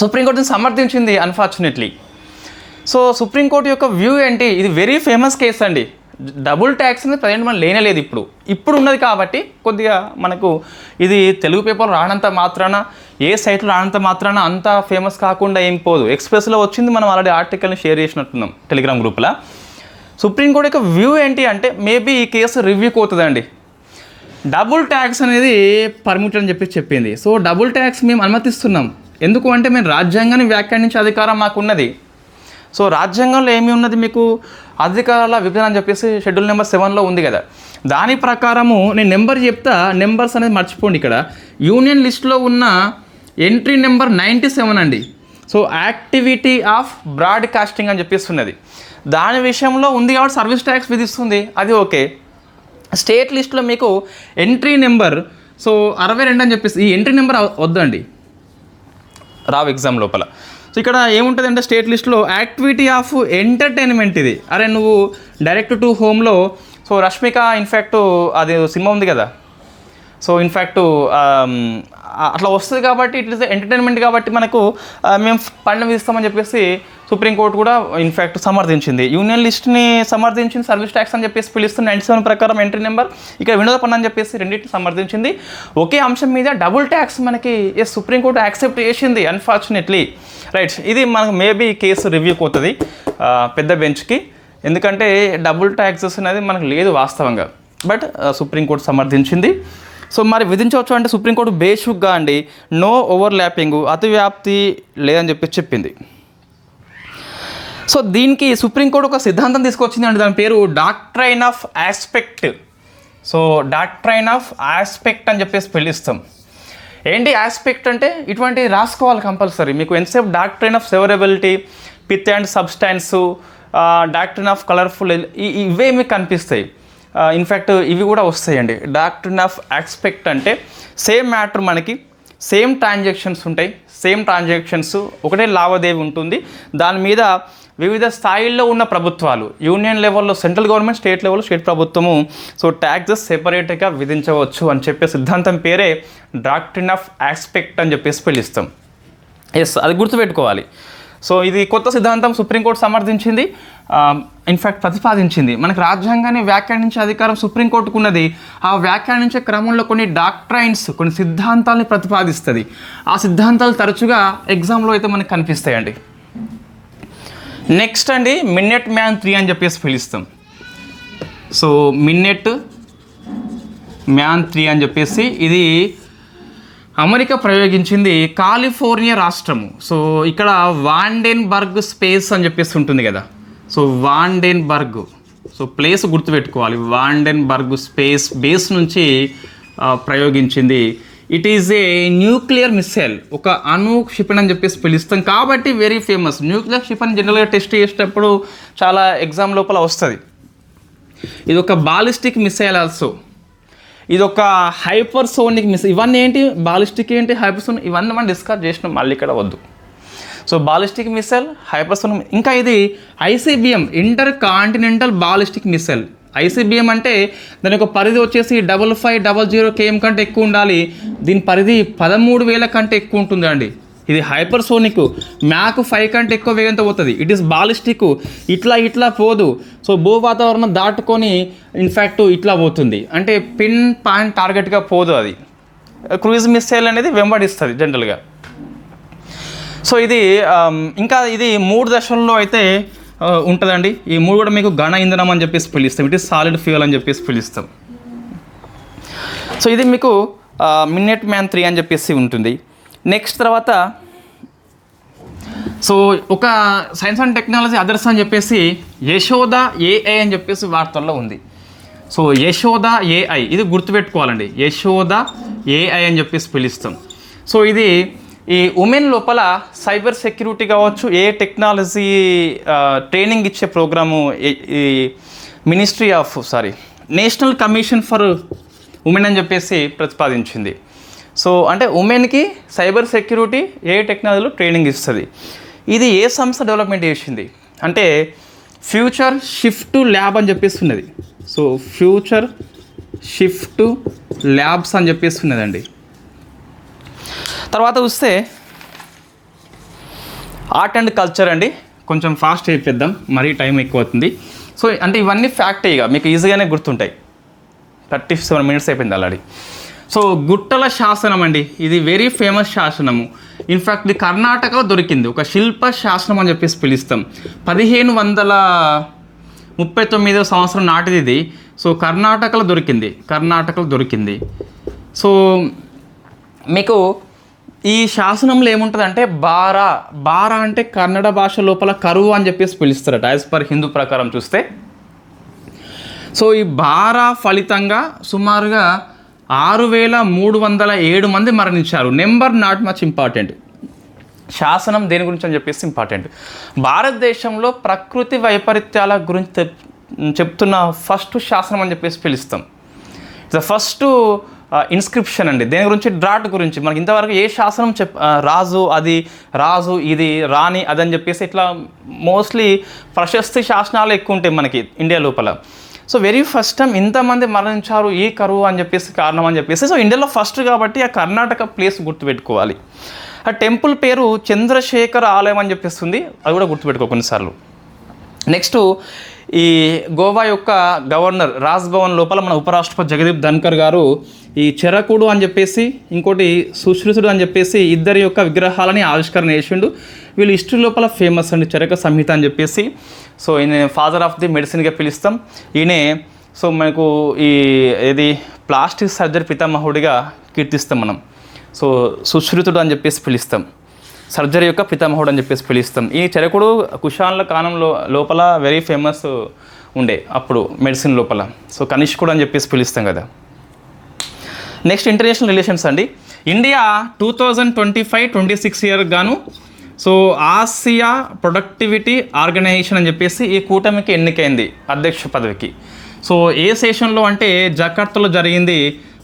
సుప్రీంకోర్టుని సమర్థించింది అన్ఫార్చునేట్లీ. సో సుప్రీంకోర్టు యొక్క వ్యూ ఏంటి, ఇది వెరీ ఫేమస్ కేసు అండి. డబుల్ ట్యాక్స్ అనేది ప్రజెంట్ మనం లేనేలేదు, ఇప్పుడు ఉన్నది కాబట్టి కొద్దిగా మనకు ఇది తెలుగు పేపర్లో రానంత మాత్రాన, ఏ సైట్లో రానంత మాత్రాన అంత ఫేమస్ కాకుండా ఏం పోదు. ఎక్స్ప్రెస్లో వచ్చింది, మనం ఆల్రెడీ ఆర్టికల్ని షేర్ చేసినట్టున్నాం టెలిగ్రామ్ గ్రూప్లో. సుప్రీంకోర్టు యొక్క వ్యూ ఏంటి అంటే మేబీ ఈ కేసు రివ్యూకి అవుతుందండి. డబుల్ ట్యాక్స్ అనేది పర్మిట్ అని చెప్పింది. సో డబుల్ ట్యాక్స్ మేము అనుమతిస్తున్నాం, ఎందుకు అంటే మేము రాజ్యాంగాన్ని వ్యాఖ్యానించే అధికారం మాకు ఉన్నది. సో రాజ్యాంగంలో ఏమి ఉన్నది, మీకు అధికారాల విభజన అని చెప్పేసి షెడ్యూల్ నెంబర్ 7లో ఉంది కదా. దాని ప్రకారము నేను నెంబర్ చెప్తా, నెంబర్స్ అనేది మర్చిపోండి. ఇక్కడ యూనియన్ లిస్ట్లో ఉన్న ఎంట్రీ నెంబర్ 97 అండి. సో యాక్టివిటీ ఆఫ్ బ్రాడ్కాస్టింగ్ అని చెప్పేసి ఉన్నది. దాని విషయంలో ఉంది కాబట్టి సర్వీస్ ట్యాక్స్ విధిస్తుంది, అది ఓకే. స్టేట్ లిస్ట్లో మీకు ఎంట్రీ నెంబర్ సో 62 అని చెప్పేసి, ఈ ఎంట్రీ నెంబర్ వద్దండి, రావు ఎగ్జామ్ లోపల. సో ఇక్కడ ఏముంటుంది అంటే స్టేట్ లిస్ట్లో యాక్టివిటీ ఆఫ్ ఎంటర్టైన్మెంట్ ఇది. అరే నువ్వు డైరెక్ట్ టు హోమ్లో సో రష్మిక ఇన్ఫ్యాక్ట్ అది సినిమా ఉంది కదా, సో ఇన్ఫ్యాక్ట్ అట్లా వస్తుంది కాబట్టి ఇట్ ఈస్ ఎంటర్టైన్మెంట్ కాబట్టి మనకు మేము పన్ను విధిస్తామని చెప్పేసి సుప్రీంకోర్టు కూడా ఇన్ఫ్యాక్ట్ సమర్థించింది. యూనియన్ లిస్ట్ని సమర్థించింది, సర్వీస్ ట్యాక్స్ అని చెప్పేసి పిలుస్తుంది 97 ప్రకారం ఎంట్రీ నెంబర్, ఇక్కడ వినోద పన్ను అని చెప్పేసి రెండింటిని సమర్థించింది. ఒకే అంశం మీద డబుల్ ట్యాక్స్ మనకి సుప్రీంకోర్టు యాక్సెప్ట్ చేసింది అన్ఫార్చునేట్లీ. రైట్, ఇది మనకు మేబీ కేసు రివ్యూకి అవుతుంది పెద్ద బెంచ్కి, ఎందుకంటే డబుల్ ట్యాక్సెస్ అనేది మనకు లేదు వాస్తవంగా, బట్ సుప్రీంకోర్టు సమర్థించింది. సో మరి విధించవచ్చు అంటే సుప్రీంకోర్టు బేషుగ్గా అండి నో ఓవర్ ల్యాపింగ్, అతివ్యాప్తి లేదని చెప్పి చెప్పింది. సో దీనికి సుప్రీంకోర్టు ఒక సిద్ధాంతం తీసుకొచ్చింది అండి, దాని పేరు doctrine of aspect. So doctrine of aspect అని చెప్పేసి పిలుస్తాం. ఏంటి ఆస్పెక్ట్ అంటే ఇటువంటి రాసుకోవాలి కంపల్సరీ. మీకు ఎంతసేపు doctrine of severability, pith and substance, doctrine of colourful, ఇవే మీకు కనిపిస్తాయి. ఇన్ఫ్యాక్ట్ ఇవి కూడా వస్తాయండి. డాక్ట్రిన్ ఆఫ్ ఆస్పెక్ట్ అంటే సేమ్ మ్యాటర్, మనకి సేమ్ ట్రాన్సాక్షన్స్ ఉంటాయి, సేమ్ ట్రాన్సాక్షన్స్, ఒకటే లావాదేవీ ఉంటుంది. దాని మీద వివిధ స్థాయిల్లో ఉన్న ప్రభుత్వాలు, యూనియన్ లెవెల్లో సెంట్రల్ గవర్నమెంట్, స్టేట్ లెవెల్లో స్టేట్ ప్రభుత్వము సో ట్యాక్సెస్ సెపరేట్గా విధించవచ్చు అని చెప్పే సిద్ధాంతం పేరే డాక్ట్రిన్ ఆఫ్ ఆస్పెక్ట్ అని చెప్పేసి పిలుస్తాం. ఎస్, అది గుర్తుపెట్టుకోవాలి. సో ఇది కొత్త సిద్ధాంతం సుప్రీంకోర్టు సమర్థించింది, ఇన్ఫ్యాక్ట్ ప్రతిపాదించింది. మనకు రాజ్యాంగాన్ని వ్యాఖ్యానించే అధికారం సుప్రీంకోర్టుకు ఉన్నది. ఆ వ్యాఖ్యానించే క్రమంలో కొన్ని డాక్ట్రైన్స్, కొన్ని సిద్ధాంతాలని ప్రతిపాదిస్తుంది. ఆ సిద్ధాంతాలు తరచుగా ఎగ్జామ్లో అయితే మనకు కనిపిస్తాయండి. నెక్స్ట్ అండి, మిన్నెట్ మ్యాన్ 3 అని చెప్పేసి పిలుస్తాం. సో మిన్నెట్ మ్యాన్ 3 అని చెప్పేసి ఇది అమెరికా ప్రయోగించింది కాలిఫోర్నియా రాష్ట్రము. సో ఇక్కడ వాండెన్బర్గ్ స్పేస్ అని చెప్పేసి ఉంటుంది కదా. సో వాండెన్బర్గ్, సో ప్లేస్ గుర్తుపెట్టుకోవాలి, వాండెన్బర్గ్ స్పేస్ బేస్ నుంచి ప్రయోగించింది. It is a nuclear missile, ఒక అణు క్షిపణి అని చెప్పేసి పిలుస్తాం కాబట్టి వెరీ ఫేమస్. న్యూక్లియర్ క్షిపణి జనరల్గా టెస్ట్ చేసేటప్పుడు చాలా ఎగ్జామ్ లోపల వస్తుంది. ఇది ఒక బాలిస్టిక్ మిసైల్ ఆల్సో, ఇది ఒక హైపర్సోనిక్ మిసైల్. ఇవన్నీ ఏంటి, బాలిస్టిక్ ఏంటి, హైపర్సోనిక్, ఇవన్నీ మనం డిస్కస్ చేసినాం, మళ్ళీ ఇక్కడ వద్దు. సో బాలిస్టిక్ మిసైల్, హైపర్సోనిక్, ఇంకా ఇది ICBM, inter continental ballistic missile. ICBM అంటే దాని యొక్క పరిధి వచ్చేసి 5500 km కంటే ఎక్కువ ఉండాలి. దీని పరిధి 13,000 కంటే ఎక్కువ ఉంటుందండి. ఇది హైపర్సోనిక్, మ్యాక్ 5 కంటే ఎక్కువ వేగంతో పోతుంది. ఇట్ ఈస్ బాలిస్టిక్, ఇట్లా పోదు. సో భూ వాతావరణం దాటుకొని ఇన్ఫ్యాక్ట్ ఇట్లా పోతుంది, అంటే పిన్ పాయింట్ టార్గెట్గా పోదు. అది క్రూయిజ్ మిసైల్ అనేది వెంబడిస్తుంది జనరల్గా. సో ఇది ఇంకా ఇది 3 దశల్లో అయితే ఉంటుందండి. ఈ 3 కూడా మీకు ఘన ఇంధనం అని చెప్పేసి పిలుస్తాం. ఇట్ ఈస్ సాలిడ్ ఫ్యూయల్ అని చెప్పేసి పిలుస్తాం. సో ఇది మీకు మిన్నెట్ మ్యాన్ 3 అని చెప్పేసి ఉంటుంది. నెక్స్ట్ తర్వాత సో ఒక సైన్స్ అండ్ టెక్నాలజీ అదర్స్ అని చెప్పేసి యశోద ఏఐ అని చెప్పేసి వార్తల్లో ఉంది. సో యశోద ఏఐ ఇది గుర్తుపెట్టుకోవాలండి, యశోద ఏఐ అని చెప్పేసి పిలుస్తాం. సో ఇది ఈ ఉమెన్ లోపల సైబర్ సెక్యూరిటీ కావచ్చు, ఏ టెక్నాలజీ ట్రైనింగ్ ఇచ్చే ప్రోగ్రాము ఈ నేషనల్ కమిషన్ ఫర్ ఉమెన్ అని చెప్పేసి ప్రతిపాదించింది. సో అంటే ఉమెన్కి సైబర్ సెక్యూరిటీ, ఏ టెక్నాలజీలో ట్రైనింగ్ ఇస్తుంది. ఇది ఏ సంస్థ డెవలప్మెంట్ చేసింది అంటే ఫ్యూచర్ షిఫ్ట్ ల్యాబ్ అని చెప్పేసి ఉన్నది. సో ఫ్యూచర్ షిఫ్ట్ ల్యాబ్స్ అని చెప్పేసి ఉన్నదండి. తర్వాత చూస్తే ఆర్ట్ అండ్ కల్చర్ అండి, కొంచెం ఫాస్ట్ అయిపోద్దాం, మరీ టైం ఎక్కువ అవుతుంది. సో అంటే ఇవన్నీ ఫ్యాక్ట్ ఇక మీకు ఈజీగానే గుర్తుంటాయి. 37 minutes అయిపోయింది ఆల్రెడీ. సో గుట్టల శాసనం అండి, ఇది వెరీ ఫేమస్ శాసనము. ఇన్ఫ్యాక్ట్ ఇది కర్ణాటకలో దొరికింది, ఒక శిల్ప శాసనం అని చెప్పేసి పిలుస్తాం. 1539 సంవత్సరం నాటిది ఇది. సో కర్ణాటకలో దొరికింది. సో మీకు ఈ శాసనంలో ఏముంటుందంటే బారా అంటే కన్నడ భాష లోపల కరువు అని చెప్పేసి పిలుస్తారట యాజ్ పర్ హిందూ ప్రకారం చూస్తే. సో ఈ బారా ఫలితంగా సుమారుగా 6,307 మంది మరణించారు. Number not much important. శాసనం దేని గురించి అని చెప్పేసి ఇంపార్టెంట్. భారతదేశంలో ప్రకృతి వైపరీత్యాల గురించి చెప్తున్న ఫస్ట్ శాసనం అని చెప్పేసి పిలుస్తాం. ఇట్స్ ద ఫస్ట్ ఇన్స్క్రిప్షన్ అండి. దేని గురించి, డ్రాట్ గురించి. మనకి ఇంతవరకు ఏ శాసనం రాజు ఇది రాణి అదని చెప్పేసి ఇట్లా మోస్ట్లీ ప్రశస్తి శాసనాలు ఎక్కువ ఉంటాయి మనకి ఇండియా లోపల. సో వెరీ ఫస్ట్ టైం ఇంతమంది మరణించారు ఈ కరువు అని చెప్పేసి కారణం అని చెప్పేసి. సో ఇండియాలో ఫస్ట్ కాబట్టి ఆ కర్ణాటక ప్లేస్ గుర్తుపెట్టుకోవాలి. ఆ టెంపుల్ పేరు చంద్రశేఖర ఆలయం అని చెప్పేస్తుంది, అది కూడా గుర్తుపెట్టుకో కొన్నిసార్లు. నెక్స్ట్ ఈ గోవా యొక్క గవర్నర్ రాజ్భవన్ లోపల మన ఉపరాష్ట్రపతి జగదీప్ ధన్కర్ గారు ఈ చెరకుడు అని చెప్పేసి ఇంకోటి సుశ్రుతుడు అని చెప్పేసి ఇద్దరి యొక్క విగ్రహాలని ఆవిష్కరణ చేసిండు. వీళ్ళు హిస్టరీ లోపల ఫేమస్ అండి, చరక సంహిత అని చెప్పేసి. సో ఈయన ఫాదర్ ఆఫ్ ది మెడిసిన్గా పిలుస్తాం. ఈయనే సో మనకు ఏది ప్లాస్టిక్ సర్జరీ పితామహుడిగా కీర్తిస్తాం మనం. సో సుశ్రుతుడు అని చెప్పేసి పిలుస్తాం, సర్జరీ యొక్క పితామహుడు అని చెప్పేసి పిలుస్తాం. ఈ చరకుడు కుషాన్ల కాలంలో లోపల వెరీ ఫేమస్ ఉండే అప్పుడు మెడిసిన్ లోపల. సో కనిష్కుడు అని చెప్పేసి పిలుస్తాం కదా. నెక్స్ట్ ఇంటర్నేషనల్ రిలేషన్స్ అండి. ఇండియా 2025-26 ఇయర్ గాను సో ఆసియా ప్రొడక్టివిటీ ఆర్గనైజేషన్ అని చెప్పేసి ఈ కూటమికి ఎన్నికైంది అధ్యక్ష పదవికి. సో ఏ సెషన్లో అంటే జకార్తాలో జరిగింది.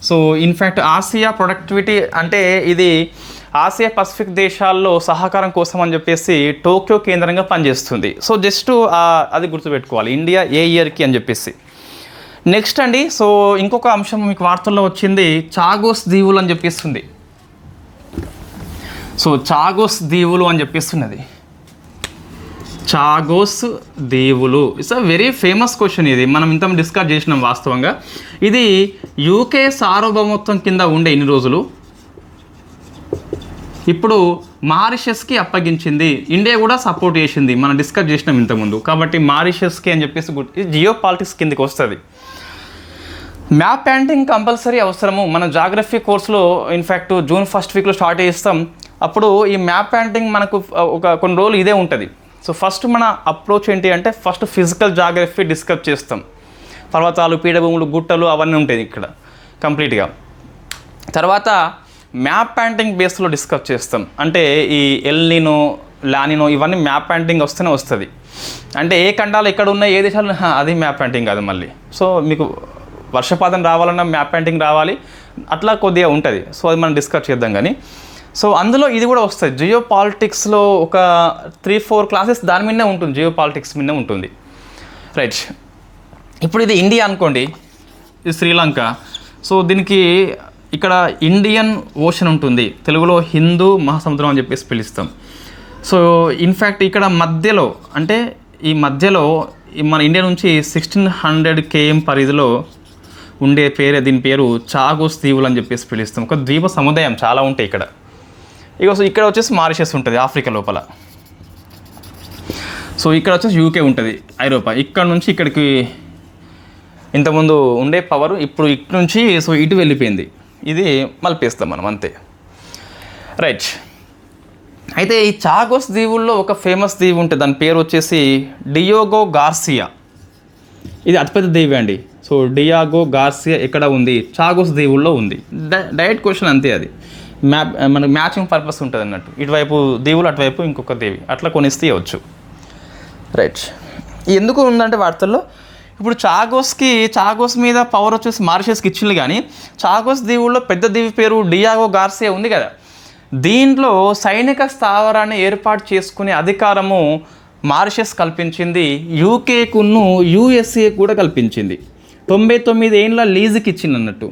సో ఇన్ఫ్యాక్ట్ ఆసియా ప్రొడక్టివిటీ అంటే ఇది ఆసియా పసిఫిక్ దేశాల్లో సహకారం కోసం అని చెప్పేసి టోక్యో కేంద్రంగా పనిచేస్తుంది. సో జస్ట్ అది గుర్తుపెట్టుకోవాలి ఇండియా ఏ ఇయర్కి అని చెప్పేసి. నెక్స్ట్ అండి, సో ఇంకొక అంశం మీకు వార్తల్లో వచ్చింది చాగోస్ దీవులు అని చెప్పేస్తుంది. సో చాగోస్ దీవులు అని చెప్పేస్తున్నది. చాగోస్ దీవులు it's a very famous question. ఇది మనం ఇంత డిస్కస్ చేసినాం వాస్తవంగా. ఇది యూకే సార్వభౌమత్వం కింద ఉండే ఇన్ని రోజులు, ఇప్పుడు మారిషస్కి అప్పగించింది. ఇండియా కూడా సపోర్ట్ చేసింది, మనం డిస్కస్ చేసినాం ఇంతకుముందు. కాబట్టి మారిషస్కి అని చెప్పేసి ఇది జియో పాలిటిక్స్ కిందకి వస్తుంది. మ్యాప్ ప్యాంటింగ్ కంపల్సరీ అవసరము. మన జాగ్రఫీ కోర్సులో ఇన్ఫ్యాక్ట్ June 1st వీక్లో స్టార్ట్ చేస్తాం. అప్పుడు ఈ మ్యాప్ ప్యాంటింగ్ మనకు కొన్ని రోజులు ఇదే ఉంటుంది. సో ఫస్ట్ మన అప్రోచ్ ఏంటి అంటే ఫస్ట్ ఫిజికల్ జాగ్రఫీ డిస్కస్ చేస్తాం. పర్వతాలు, పీఠభూములు, గుట్టలు అవన్నీ ఉంటాయి ఇక్కడ కంప్లీట్గా. తర్వాత మ్యాప్ ప్యాంటింగ్ బేస్లో డిస్కస్ చేస్తాం. అంటే ఈ ఎల్నినో, లానినో ఇవన్నీ మ్యాప్ ప్యాంటింగ్ వస్తేనే వస్తుంది. అంటే ఏ ఖండాలు ఎక్కడ ఉన్నాయి, ఏ దేశాలు, అది మ్యాప్ ప్యాంటింగ్ కాదు మళ్ళీ. సో మీకు వర్షపాతం రావాలన్నా మ్యాప్ ప్యాంటింగ్ రావాలి, అట్లా కొద్దిగా ఉంటుంది. సో అది మనం డిస్కస్ చేద్దాం కానీ. సో అందులో ఇది కూడా వస్తుంది. జియో పాలిటిక్స్లో ఒక 3-4 క్లాసెస్ దాని మీదనే ఉంటుంది, జియో పాలిటిక్స్ మీదనే ఉంటుంది. రైట్, ఇప్పుడు ఇది ఇండియా అనుకోండి, ఇది శ్రీలంక. సో దీనికి ఇక్కడ ఇండియన్ ఓషన్ ఉంటుంది, తెలుగులో హిందూ మహాసముద్రం అని చెప్పేసి పిలుస్తాం. సో ఇన్ఫ్యాక్ట్ ఇక్కడ మధ్యలో అంటే ఈ మధ్యలో మన ఇండియా నుంచి 1600 km పరిధిలో ఉండే దీని పేరు చాగోస్ దీవులు అని చెప్పేసి పిలుస్తాం. ఒక ద్వీప సముదాయం చాలా ఉంటాయి ఇక్కడ. ఇక్కడ వచ్చేసి మారిషస్ ఉంటుంది ఆఫ్రికా లోపల. సో ఇక్కడ వచ్చేసి యూకే ఉంటుంది ఐరోపా. ఇక్కడ నుంచి ఇక్కడికి ఇంతకుముందు ఉండే పవర్ ఇప్పుడు ఇటు నుంచి సో ఇటు వెళ్ళిపోయింది. ఇది మలిపేస్తాం మనం అంతే. రైట్, అయితే ఈ చాగోస్ దీవుల్లో ఒక ఫేమస్ దీవి ఉంటుంది, దాని పేరు వచ్చేసి డియోగో గార్సియా. ఇది అతిపెద్ద దీవి అండి. సో డియాగో గార్సియా ఎక్కడ ఉంది? చాగోస్ దీవుల్లో ఉంది. డైరెక్ట్ క్వశ్చన్ అంతే. అది మనకు మ్యాచింగ్ పర్పస్ ఉంటుంది అన్నట్టు. ఇటువైపు దీవులు, అటువైపు ఇంకొక దేవి, అట్లా కొనిస్తే ఇవ్వచ్చు. రైట్, ఎందుకు ఉందంటే వార్తల్లో ఇప్పుడు చాగోస్ మీద పవర్ వచ్చేసి మారిషస్కి ఇచ్చింది. కానీ చాగోస్ దీవుల్లో పెద్ద దీవి పేరు డియాగో గార్సియా ఉంది కదా, దీంట్లో సైనిక స్థావరాన్ని ఏర్పాటు చేసుకునే అధికారము మారిషస్ కల్పించింది. యూకేకును USA కూడా కల్పించింది. 99 ఏళ్ళ లీజుకి ఇచ్చింది అన్నట్టు.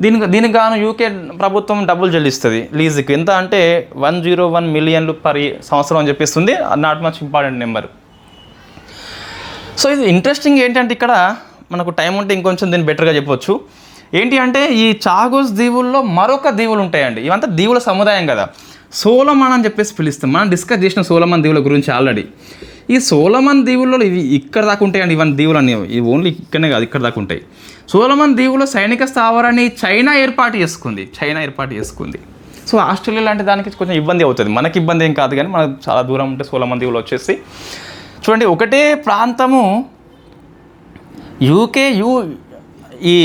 దీనికి గాను యూకే ప్రభుత్వం డబ్బులు చెల్లిస్తుంది లీజుకి. ఎంత అంటే 101 మిలియన్లు పర్ సంవత్సరం అని చెప్పిస్తుంది. Not much important number. So ఇది ఇంట్రెస్టింగ్ ఏంటంటే ఇక్కడ మనకు టైం ఉంటే ఇంకొంచెం దీన్ని బెటర్గా చెప్పవచ్చు. ఏంటి అంటే ఈ చాగోస్ దీవుల్లో మరొక దీవులు ఉంటాయండి. ఇవంతా దీవుల సముదాయం కదా. సోలమన్ అని చెప్పేసి పిలుస్తాం. మనం డిస్కస్ చేసిన సోలమన్ దీవుల గురించి ఆల్రెడీ. ఈ సోలమన్ దీవుల్లో ఇవి ఇక్కడ దాకా ఉంటాయండి. ఇవన్నీ దీవులు అనేవి ఇవి ఓన్లీ ఇక్కడనే కాదు, ఇక్కడ దాకా ఉంటాయి. సోలమన్ దీవులో సైనిక స్థావరాన్ని చైనా ఏర్పాటు చేసుకుంది. సో ఆస్ట్రేలియా లాంటి దానికి కొంచెం ఇబ్బంది అవుతుంది. మనకి ఇబ్బంది ఏం కాదు కానీ మనకు చాలా దూరం ఉంటే సోలమన్ దీవులు వచ్చేసి చూడండి, ఒకటే ప్రాంతము యూకే ఈ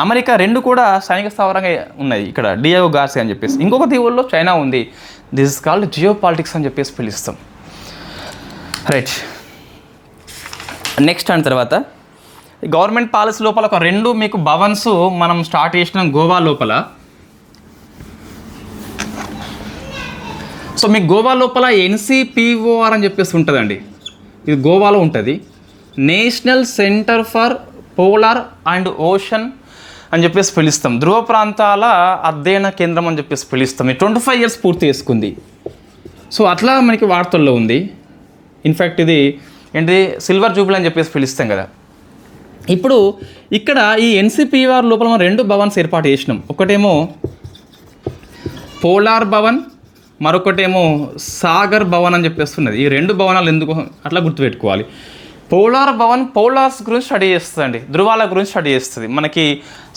అమెరికా రెండు కూడా సైనిక స్థావరంగా ఉన్నాయి. ఇక్కడ డియాగో గార్సియా అని చెప్పేసి. ఇంకొక దీవుల్లో చైనా ఉంది. This is called geo politics అని చెప్పేసి పిలుస్తాం. రైట్, నెక్స్ట్ అండ్ తర్వాత గవర్నమెంట్ పాలసీ లోపల ఒక 2 మీకు భవన్స్ మనం స్టార్ట్ చేసినాం గోవా లోపల. సో మీకు గోవా లోపల NCPOR అని చెప్పేసి ఉంటుందండి. ఇది గోవాలో ఉంటుంది. National centre for polar and ocean అని చెప్పేసి పిలుస్తాం. ధ్రువ ప్రాంతాల అధ్యయన కేంద్రం అని చెప్పేసి పిలుస్తాం. 25 years పూర్తి చేసుకుంది. సో అట్లా మనకి వార్తల్లో ఉంది. ఇన్ఫ్యాక్ట్ ఇది ఏంటి సిల్వర్ జూబ్లీ అని చెప్పేసి పిలుస్తాం కదా. ఇప్పుడు ఇక్కడ ఈ NCPOR లోపల మనం 2 భవన్స్ ఏర్పాటు చేసినాం. ఒకటేమో పోలార్ భవన్, మరొకటేమో సాగర్ భవన్ అని చెప్పేస్తున్నది. ఈ 2 భవనాలు ఎందుకు అట్లా గుర్తుపెట్టుకోవాలి. పోలార్ భవన్ పోలార్స్ గురించి స్టడీ చేస్తుందండి, ధృవాల గురించి స్టడీ చేస్తుంది మనకి.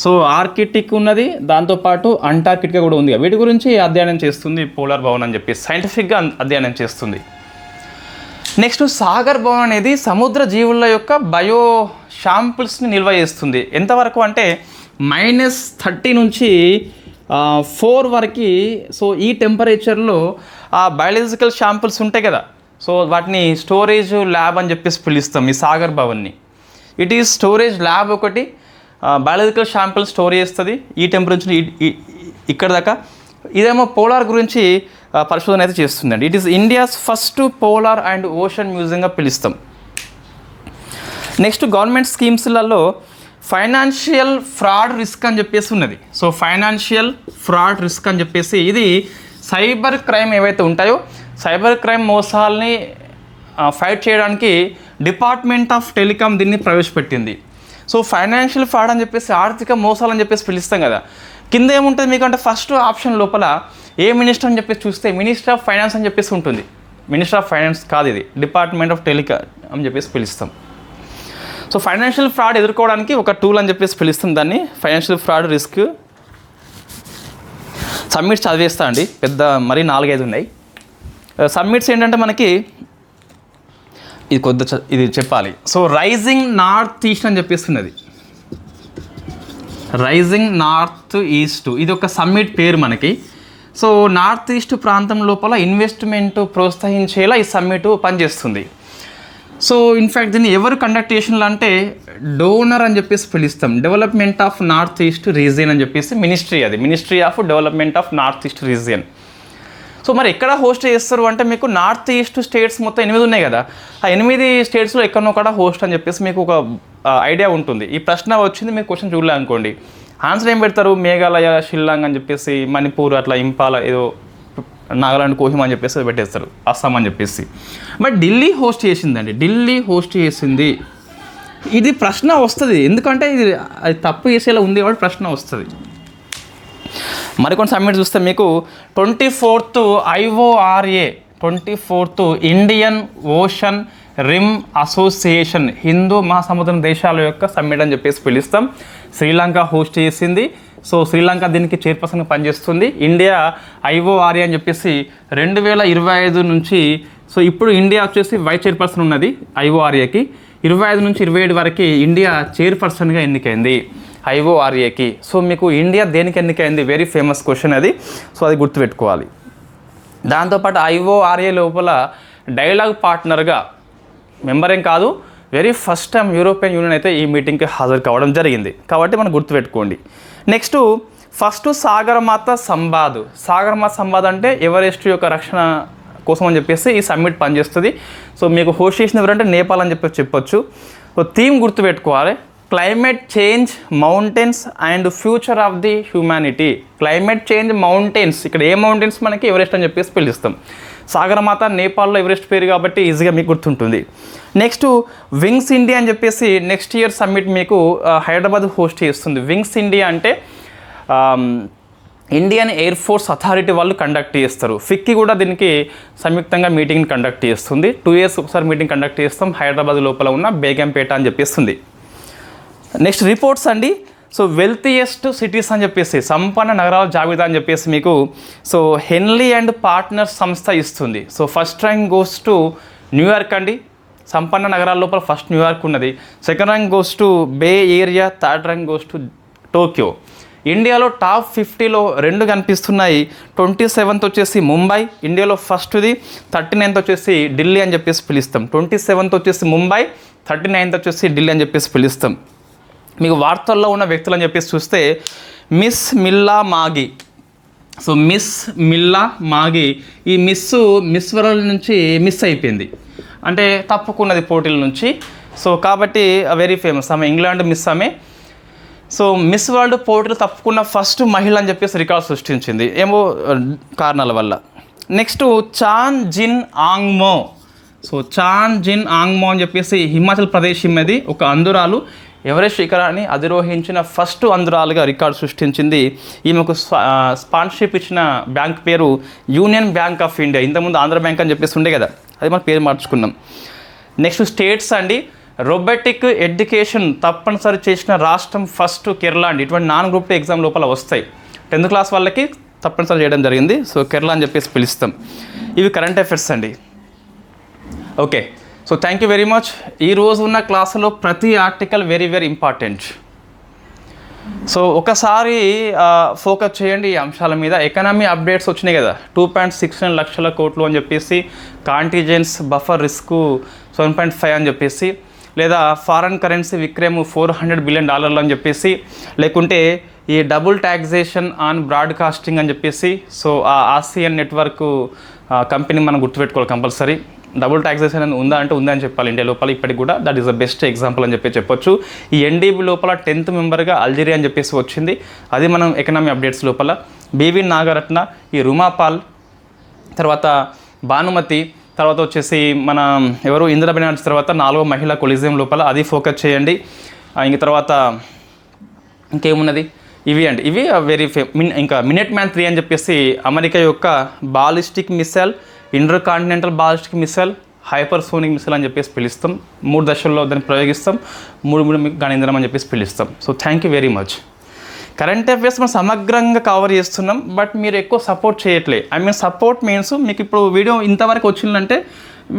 సో ఆర్కిటిక్ ఉన్నది, దాంతోపాటు అంటార్కిటికా కూడా ఉంది. వీటి గురించి అధ్యయనం చేస్తుంది పోలార్ భవన్ అని చెప్పి సైంటిఫిక్గా అధ్యయనం చేస్తుంది. నెక్స్ట్ సాగర్ భవన్ అనేది సముద్ర జీవుల యొక్క బయో శాంపుల్స్ని నిల్వ చేస్తుంది. ఎంతవరకు అంటే -30 నుంచి 4 వరకు. సో ఈ టెంపరేచర్లో ఆ బయాలజికల్ శాంపుల్స్ ఉంటాయి కదా, సో వాటిని స్టోరేజ్ ల్యాబ్ అని చెప్పేసి పిలుస్తాం ఈ సాగర్ భవన్ని. ఇట్ ఈజ్ స్టోరేజ్ ల్యాబ్ ఒకటి, బయాలజికల్ శాంపుల్ స్టోర్ చేస్తుంది ఈ టెంపరేచర్ ఇక్కడ దాకా. ఇదేమో పోలార్ గురించి పరిశోధన అయితే చేస్తుందండి. It is India's first polar and ocean మ్యూజియంగా పిలుస్తాం. నెక్స్ట్ గవర్నమెంట్ స్కీమ్స్లలో ఫైనాన్షియల్ ఫ్రాడ్ రిస్క్ అని చెప్పేసి ఉన్నది. సో ఫైనాన్షియల్ ఫ్రాడ్ రిస్క్ అని చెప్పేసి ఇది సైబర్ క్రైమ్ ఏవైతే ఉంటాయో సైబర్ క్రైమ్ మోసాలని ఫైట్ చేయడానికి డిపార్ట్మెంట్ ఆఫ్ టెలికాం దీన్ని ప్రవేశపెట్టింది. సో ఫైనాన్షియల్ ఫ్రాడ్ అని చెప్పేసి ఆర్థిక మోసాలు అని చెప్పేసి పిలుస్తాం కదా. కింద ఏముంటుంది మీకు అంటే ఫస్ట్ ఆప్షన్ లోపల ఏ మినిస్టర్ అని చెప్పేసి చూస్తే మినిస్టర్ ఆఫ్ ఫైనాన్స్ అని చెప్పేసి ఉంటుంది. మినిస్టర్ ఆఫ్ ఫైనాన్స్ కాదు, ఇది డిపార్ట్మెంట్ ఆఫ్ టెలికాం అని చెప్పేసి పిలుస్తాం. సో ఫైనాన్షియల్ ఫ్రాడ్ ఎదుర్కోవడానికి ఒక టూల్ అని చెప్పేసి పిలుస్తుంది దాన్ని, ఫైనాన్షియల్ ఫ్రాడ్ రిస్క్. సబ్మిట్స్ చదివేస్తా అండి, పెద్ద మరీ 4-5 ఉన్నాయి. సబ్మిట్స్ ఏంటంటే మనకి ఇది చెప్పాలి. సో రైజింగ్ నార్త్ ఈస్ట్ అని చెప్పేస్తున్నది, రైజింగ్ నార్త్ ఈస్ట్ ఇది ఒక సమ్మిట్ పేరు మనకి. సో నార్త్ ఈస్ట్ ప్రాంతం లోపల ఇన్వెస్ట్మెంట్ ప్రోత్సహించేలా ఈ సమ్మిట్ పనిచేస్తుంది. సో ఇన్ఫ్యాక్ట్ దీన్ని ఎవరు కండక్ట్ చేసినారు అంటే డోనర్ అని చెప్పేసి పిలుస్తాం, development of north east region అని చెప్పేసి మినిస్ట్రీ, అది ministry of development of north east region. So మరి ఎక్కడ హోస్ట్ చేస్తారు అంటే మీకు నార్త్ ఈస్ట్ స్టేట్స్ మొత్తం 8 ఉన్నాయి కదా, ఆ 8 స్టేట్స్లో ఎక్కడనో కూడా హోస్ట్ అని చెప్పేసి మీకు ఒక ఐడియా ఉంటుంది. ఈ ప్రశ్న వచ్చింది మీరు క్వశ్చన్ చూడలే అనుకోండి, ఆన్సర్ ఏం పెడతారు మేఘాలయ, షిల్లాంగ్ అని చెప్పేసి, మణిపూర్ అట్లా ఇంపాల ఏదో నాగాలాండ్, కోహిమా అని చెప్పేసి పెట్టేస్తారు, అస్సాం అని చెప్పేసి. బట్ ఢిల్లీ హోస్ట్ చేసిందండి, ఢిల్లీ హోస్ట్ చేసింది. ఇది ప్రశ్న వస్తుంది ఎందుకంటే అది తప్పు చేసేలా ఉంది కాబట్టి ప్రశ్న వస్తుంది. మరికొన్ని సబ్మిట్ చూస్తే మీకు 24th IORA 24th Indian ocean rim association, Hindu మహాసముద్రం దేశాల యొక్క సమ్మిట్ అని చెప్పేసి పిలుస్తాం. శ్రీలంక హోస్ట్ చేసింది. సో శ్రీలంక దీనికి చైర్పర్సన్గా పనిచేస్తుంది. ఇండియా IORA అని చెప్పేసి 2025 నుంచి, సో ఇప్పుడు ఇండియా వచ్చేసి వైస్ చైర్పర్సన్ ఉన్నది IORAకి. 25 నుంచి 27 వరకు ఇండియా చైర్పర్సన్గా ఎన్నికైంది IORAకి. సో మీకు ఇండియా దేనికి ఎన్నికైంది, వెరీ ఫేమస్ క్వశ్చన్ అది, సో అది గుర్తుపెట్టుకోవాలి. దాంతోపాటు IORA లోపల డైలాగ్ పార్ట్నర్గా మెంబర్ ఏం కాదు, very first time European union అయితే ఈ మీటింగ్కి హాజరు కావడం జరిగింది కాబట్టి మనం గుర్తుపెట్టుకోండి. Next first Sagarmatha Samvad. సాగరమాత సంవాద్ అంటే ఎవరెస్ట్ యొక్క రక్షణ కోసం అని చెప్పేసి ఈ సమ్మిట్ పనిచేస్తుంది. సో మీకు హోస్ట్ చేసిన ఎవరంటే నేపాల్ అని చెప్పొచ్చు. సో థీమ్ గుర్తుపెట్టుకోవాలి, climate change, mountains and future of the humanity. Climate change, mountains, ఇక్కడ ఏ మౌంటైన్స్ మనకి ఎవరెస్ట్ అని చెప్పేసి పిలుస్తాం. సాగరమాత నేపాల్లో ఎవరెస్ట్ పేరు కాబట్టి ఈజీగా మీకు గుర్తుంటుంది. నెక్స్ట్ వింగ్స్ ఇండియా అని చెప్పేసి నెక్స్ట్ ఇయర్ సమ్మిట్ మీకు హైదరాబాద్ హోస్ట్ చేస్తుంది. వింగ్స్ ఇండియా అంటే ఇండియన్ ఎయిర్ ఫోర్స్ అథారిటీ వాళ్ళు కండక్ట్ చేస్తారు. ఫిక్కీ కూడా దీనికి సంయుక్తంగా మీటింగ్ని కండక్ట్ చేస్తుంది. 2 years ఒకసారి మీటింగ్ కండక్ట్ చేస్తాం. హైదరాబాద్ లోపల ఉన్న బేగంపేట అని చెప్పేస్తుంది. నెక్స్ట్ రిపోర్ట్స్ అండి. సో వెల్తియెస్ట్ సిటీస్ అని చెప్పేసి, సంపన్న నగరాల జాబితా అని చెప్పేసి మీకు సో హెన్లీ అండ్ పార్ట్నర్స్ సంస్థ ఇస్తుంది. So first rank goes to New York అండి. సంపన్న నగరాల లోపల ఫస్ట్ న్యూయార్క్ ఉన్నది. Second rank goes to bay area, third rank goes to Tokyo. ఇండియాలో టాప్ 50లో 2 కనిపిస్తున్నాయి. 27th వచ్చేసి ముంబై ఇండియాలో ఫస్ట్ది, 39th వచ్చేసి ఢిల్లీ అని చెప్పేసి పిలుస్తాం. 27th వచ్చేసి ముంబై, 39th వచ్చేసి ఢిల్లీ అని చెప్పేసి పిలుస్తాం. మీకు వార్తల్లో ఉన్న వ్యక్తులు అని చెప్పేసి చూస్తే మిస్ మిల్లా మాగి. సో మిస్ మిల్లా మాగి ఈ మిస్ వరల్డ్ నుంచి మిస్ అయిపోయింది, అంటే తప్పుకున్నది పోటీల నుంచి. సో కాబట్టి వెరీ ఫేమస్ ఆమె, ఇంగ్లాండ్ మిస్ ఆమె. సో మిస్ వరల్డ్ పోటీలు తప్పుకున్న ఫస్ట్ మహిళ అని చెప్పేసి రికార్డ్ సృష్టించింది ఏమో కారణాల వల్ల. నెక్స్ట్ చాన్ జిన్ ఆంగ్మో. సో చాన్ జిన్ ఆంగ్మో అని చెప్పేసి హిమాచల్ ప్రదేశ్ ఈమెది, ఒక అందురాలు. ఎవరెస్ట్ శిఖరాన్ని అధిరోహించిన ఫస్ట్ అందురాలుగా రికార్డు సృష్టించింది. ఈమెకు స్పాన్సర్షిప్ ఇచ్చిన బ్యాంక్ పేరు యూనియన్ బ్యాంక్ ఆఫ్ ఇండియా. ఇంతకుముందు ఆంధ్ర బ్యాంక్ అని చెప్పేసి ఉండే కదా, అది మన పేరు మార్చుకున్నాం. నెక్స్ట్ స్టేట్స్ అండి. రోబోటిక్ ఎడ్యుకేషన్ తప్పనిసరి చేసిన రాష్ట్రం ఫస్ట్ కేరళ అండి. ఇటువంటి non-group ఎగ్జామ్ లోపల వస్తాయి. 10th క్లాస్ వాళ్ళకి తప్పనిసరి చేయడం జరిగింది. సో కేరళ అని చెప్పేసి పిలుస్తాం. ఇవి కరెంట్ అఫైర్స్ అండి. Okay, so thank you very much. ఈరోజు ఉన్న క్లాసులో ప్రతి article very very important. So ఒకసారి ఫోకస్ చేయండి ఈ అంశాల మీద. ఎకనామీ అప్డేట్స్ వచ్చినాయి కదా, 2.69 లక్షల కోట్లు అని చెప్పేసి, కాంటిజెన్స్ బఫర్ రిస్క్ 7.5 అని చెప్పేసి, లేదా ఫారెన్ కరెన్సీ విక్రయము $400 బిలియన్ అని చెప్పేసి, లేకుంటే ఈ డబుల్ ట్యాక్సేషన్ ఆన్ బ్రాడ్కాస్టింగ్ అని చెప్పేసి. సో ఆ ఆసియన్ నెట్వర్క్ కంపెనీ మనం గుర్తుపెట్టుకోవాలి కంపల్సరీ. డబుల్ ట్యాక్సేషన్ అని ఉందా అంటే ఉందని చెప్పాలి ఇండియా లోపల ఇప్పటికి కూడా. That is the best example అని చెప్పొచ్చు. ఈ ఎన్డీబీ లోపల 10th మెంబర్గా అల్జీరియా అని చెప్పేసి వచ్చింది, అది మనం ఎకనామీ అప్డేట్స్ లోపల. బీవీ నాగరత్న, ఈ రుమాపాల్, తర్వాత భానుమతి, తర్వాత వచ్చేసి మన ఎవరు ఇందిరా బెనర్జీ, తర్వాత 4వ మహిళా కొలిజియం లోపల, అది ఫోకస్ చేయండి. ఇంక తర్వాత ఇంకేమున్నది, ఇవి అండి, ఇవి వెరీ ఇంకా మినిట్ మ్యాన్ 3 అని చెప్పేసి అమెరికా యొక్క ballistic missile, inter continental ballistic missile, hypersonic missile అని చెప్పేసి పిలుస్తాం. 3 దశల్లో దాన్ని ప్రయోగిస్తాం, 3 మీకు గణేంద్రం అని చెప్పేసి పిలుస్తాం. So thank you very much. Current affairs మనం సమగ్రంగా కవర్ చేస్తున్నాం, బట్ మీరు ఎక్కువ సపోర్ట్ చేయట్లే. సపోర్ట్ మీన్స్ మీకు ఇప్పుడు వీడియో ఇంతవరకు వచ్చిందంటే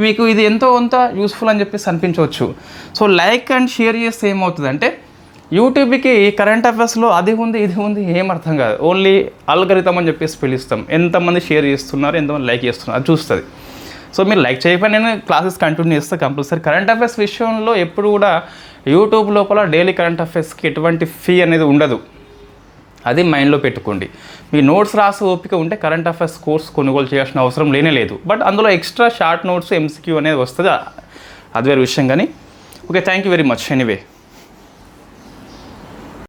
మీకు ఇది ఎంతో కొంత యూస్ఫుల్ అని చెప్పేసి అనిపించవచ్చు. సో లైక్ అండ్ షేర్ చేస్తే ఏమవుతుందంటే యూట్యూబ్కి కరెంట్ అఫేర్స్లో అది ఉంది ఇది ఉంది ఏం అర్థం కాదు, ఓన్లీ అల్గరిథం అని చెప్పేసి పిలుస్తాం. ఎంతమంది షేర్ చేస్తున్నారు, ఎంతమంది లైక్ చేస్తున్నారు అది చూస్తుంది. సో మీరు లైక్ చేయకపోయినా నేను క్లాసెస్ కంటిన్యూ చేస్తాను కంపల్సరీ. కరెంట్ అఫేర్స్ విషయంలో ఎప్పుడు కూడా యూట్యూబ్ లోపల డైలీ కరెంట్ అఫేర్స్కి ఎటువంటి ఫీ అనేది ఉండదు, అది మైండ్లో పెట్టుకోండి. మీ నోట్స్ రాసి ఓపిక ఉంటే కరెంట్ అఫేర్స్ కోర్స్ కొనుగోలు చేయాల్సిన అవసరం లేనే లేదు. బట్ అందులో ఎక్స్ట్రా షార్ట్ నోట్స్ MCQ అనేది వస్తుంది, అది వేరే విషయం. కానీ okay, thank you very much anyway.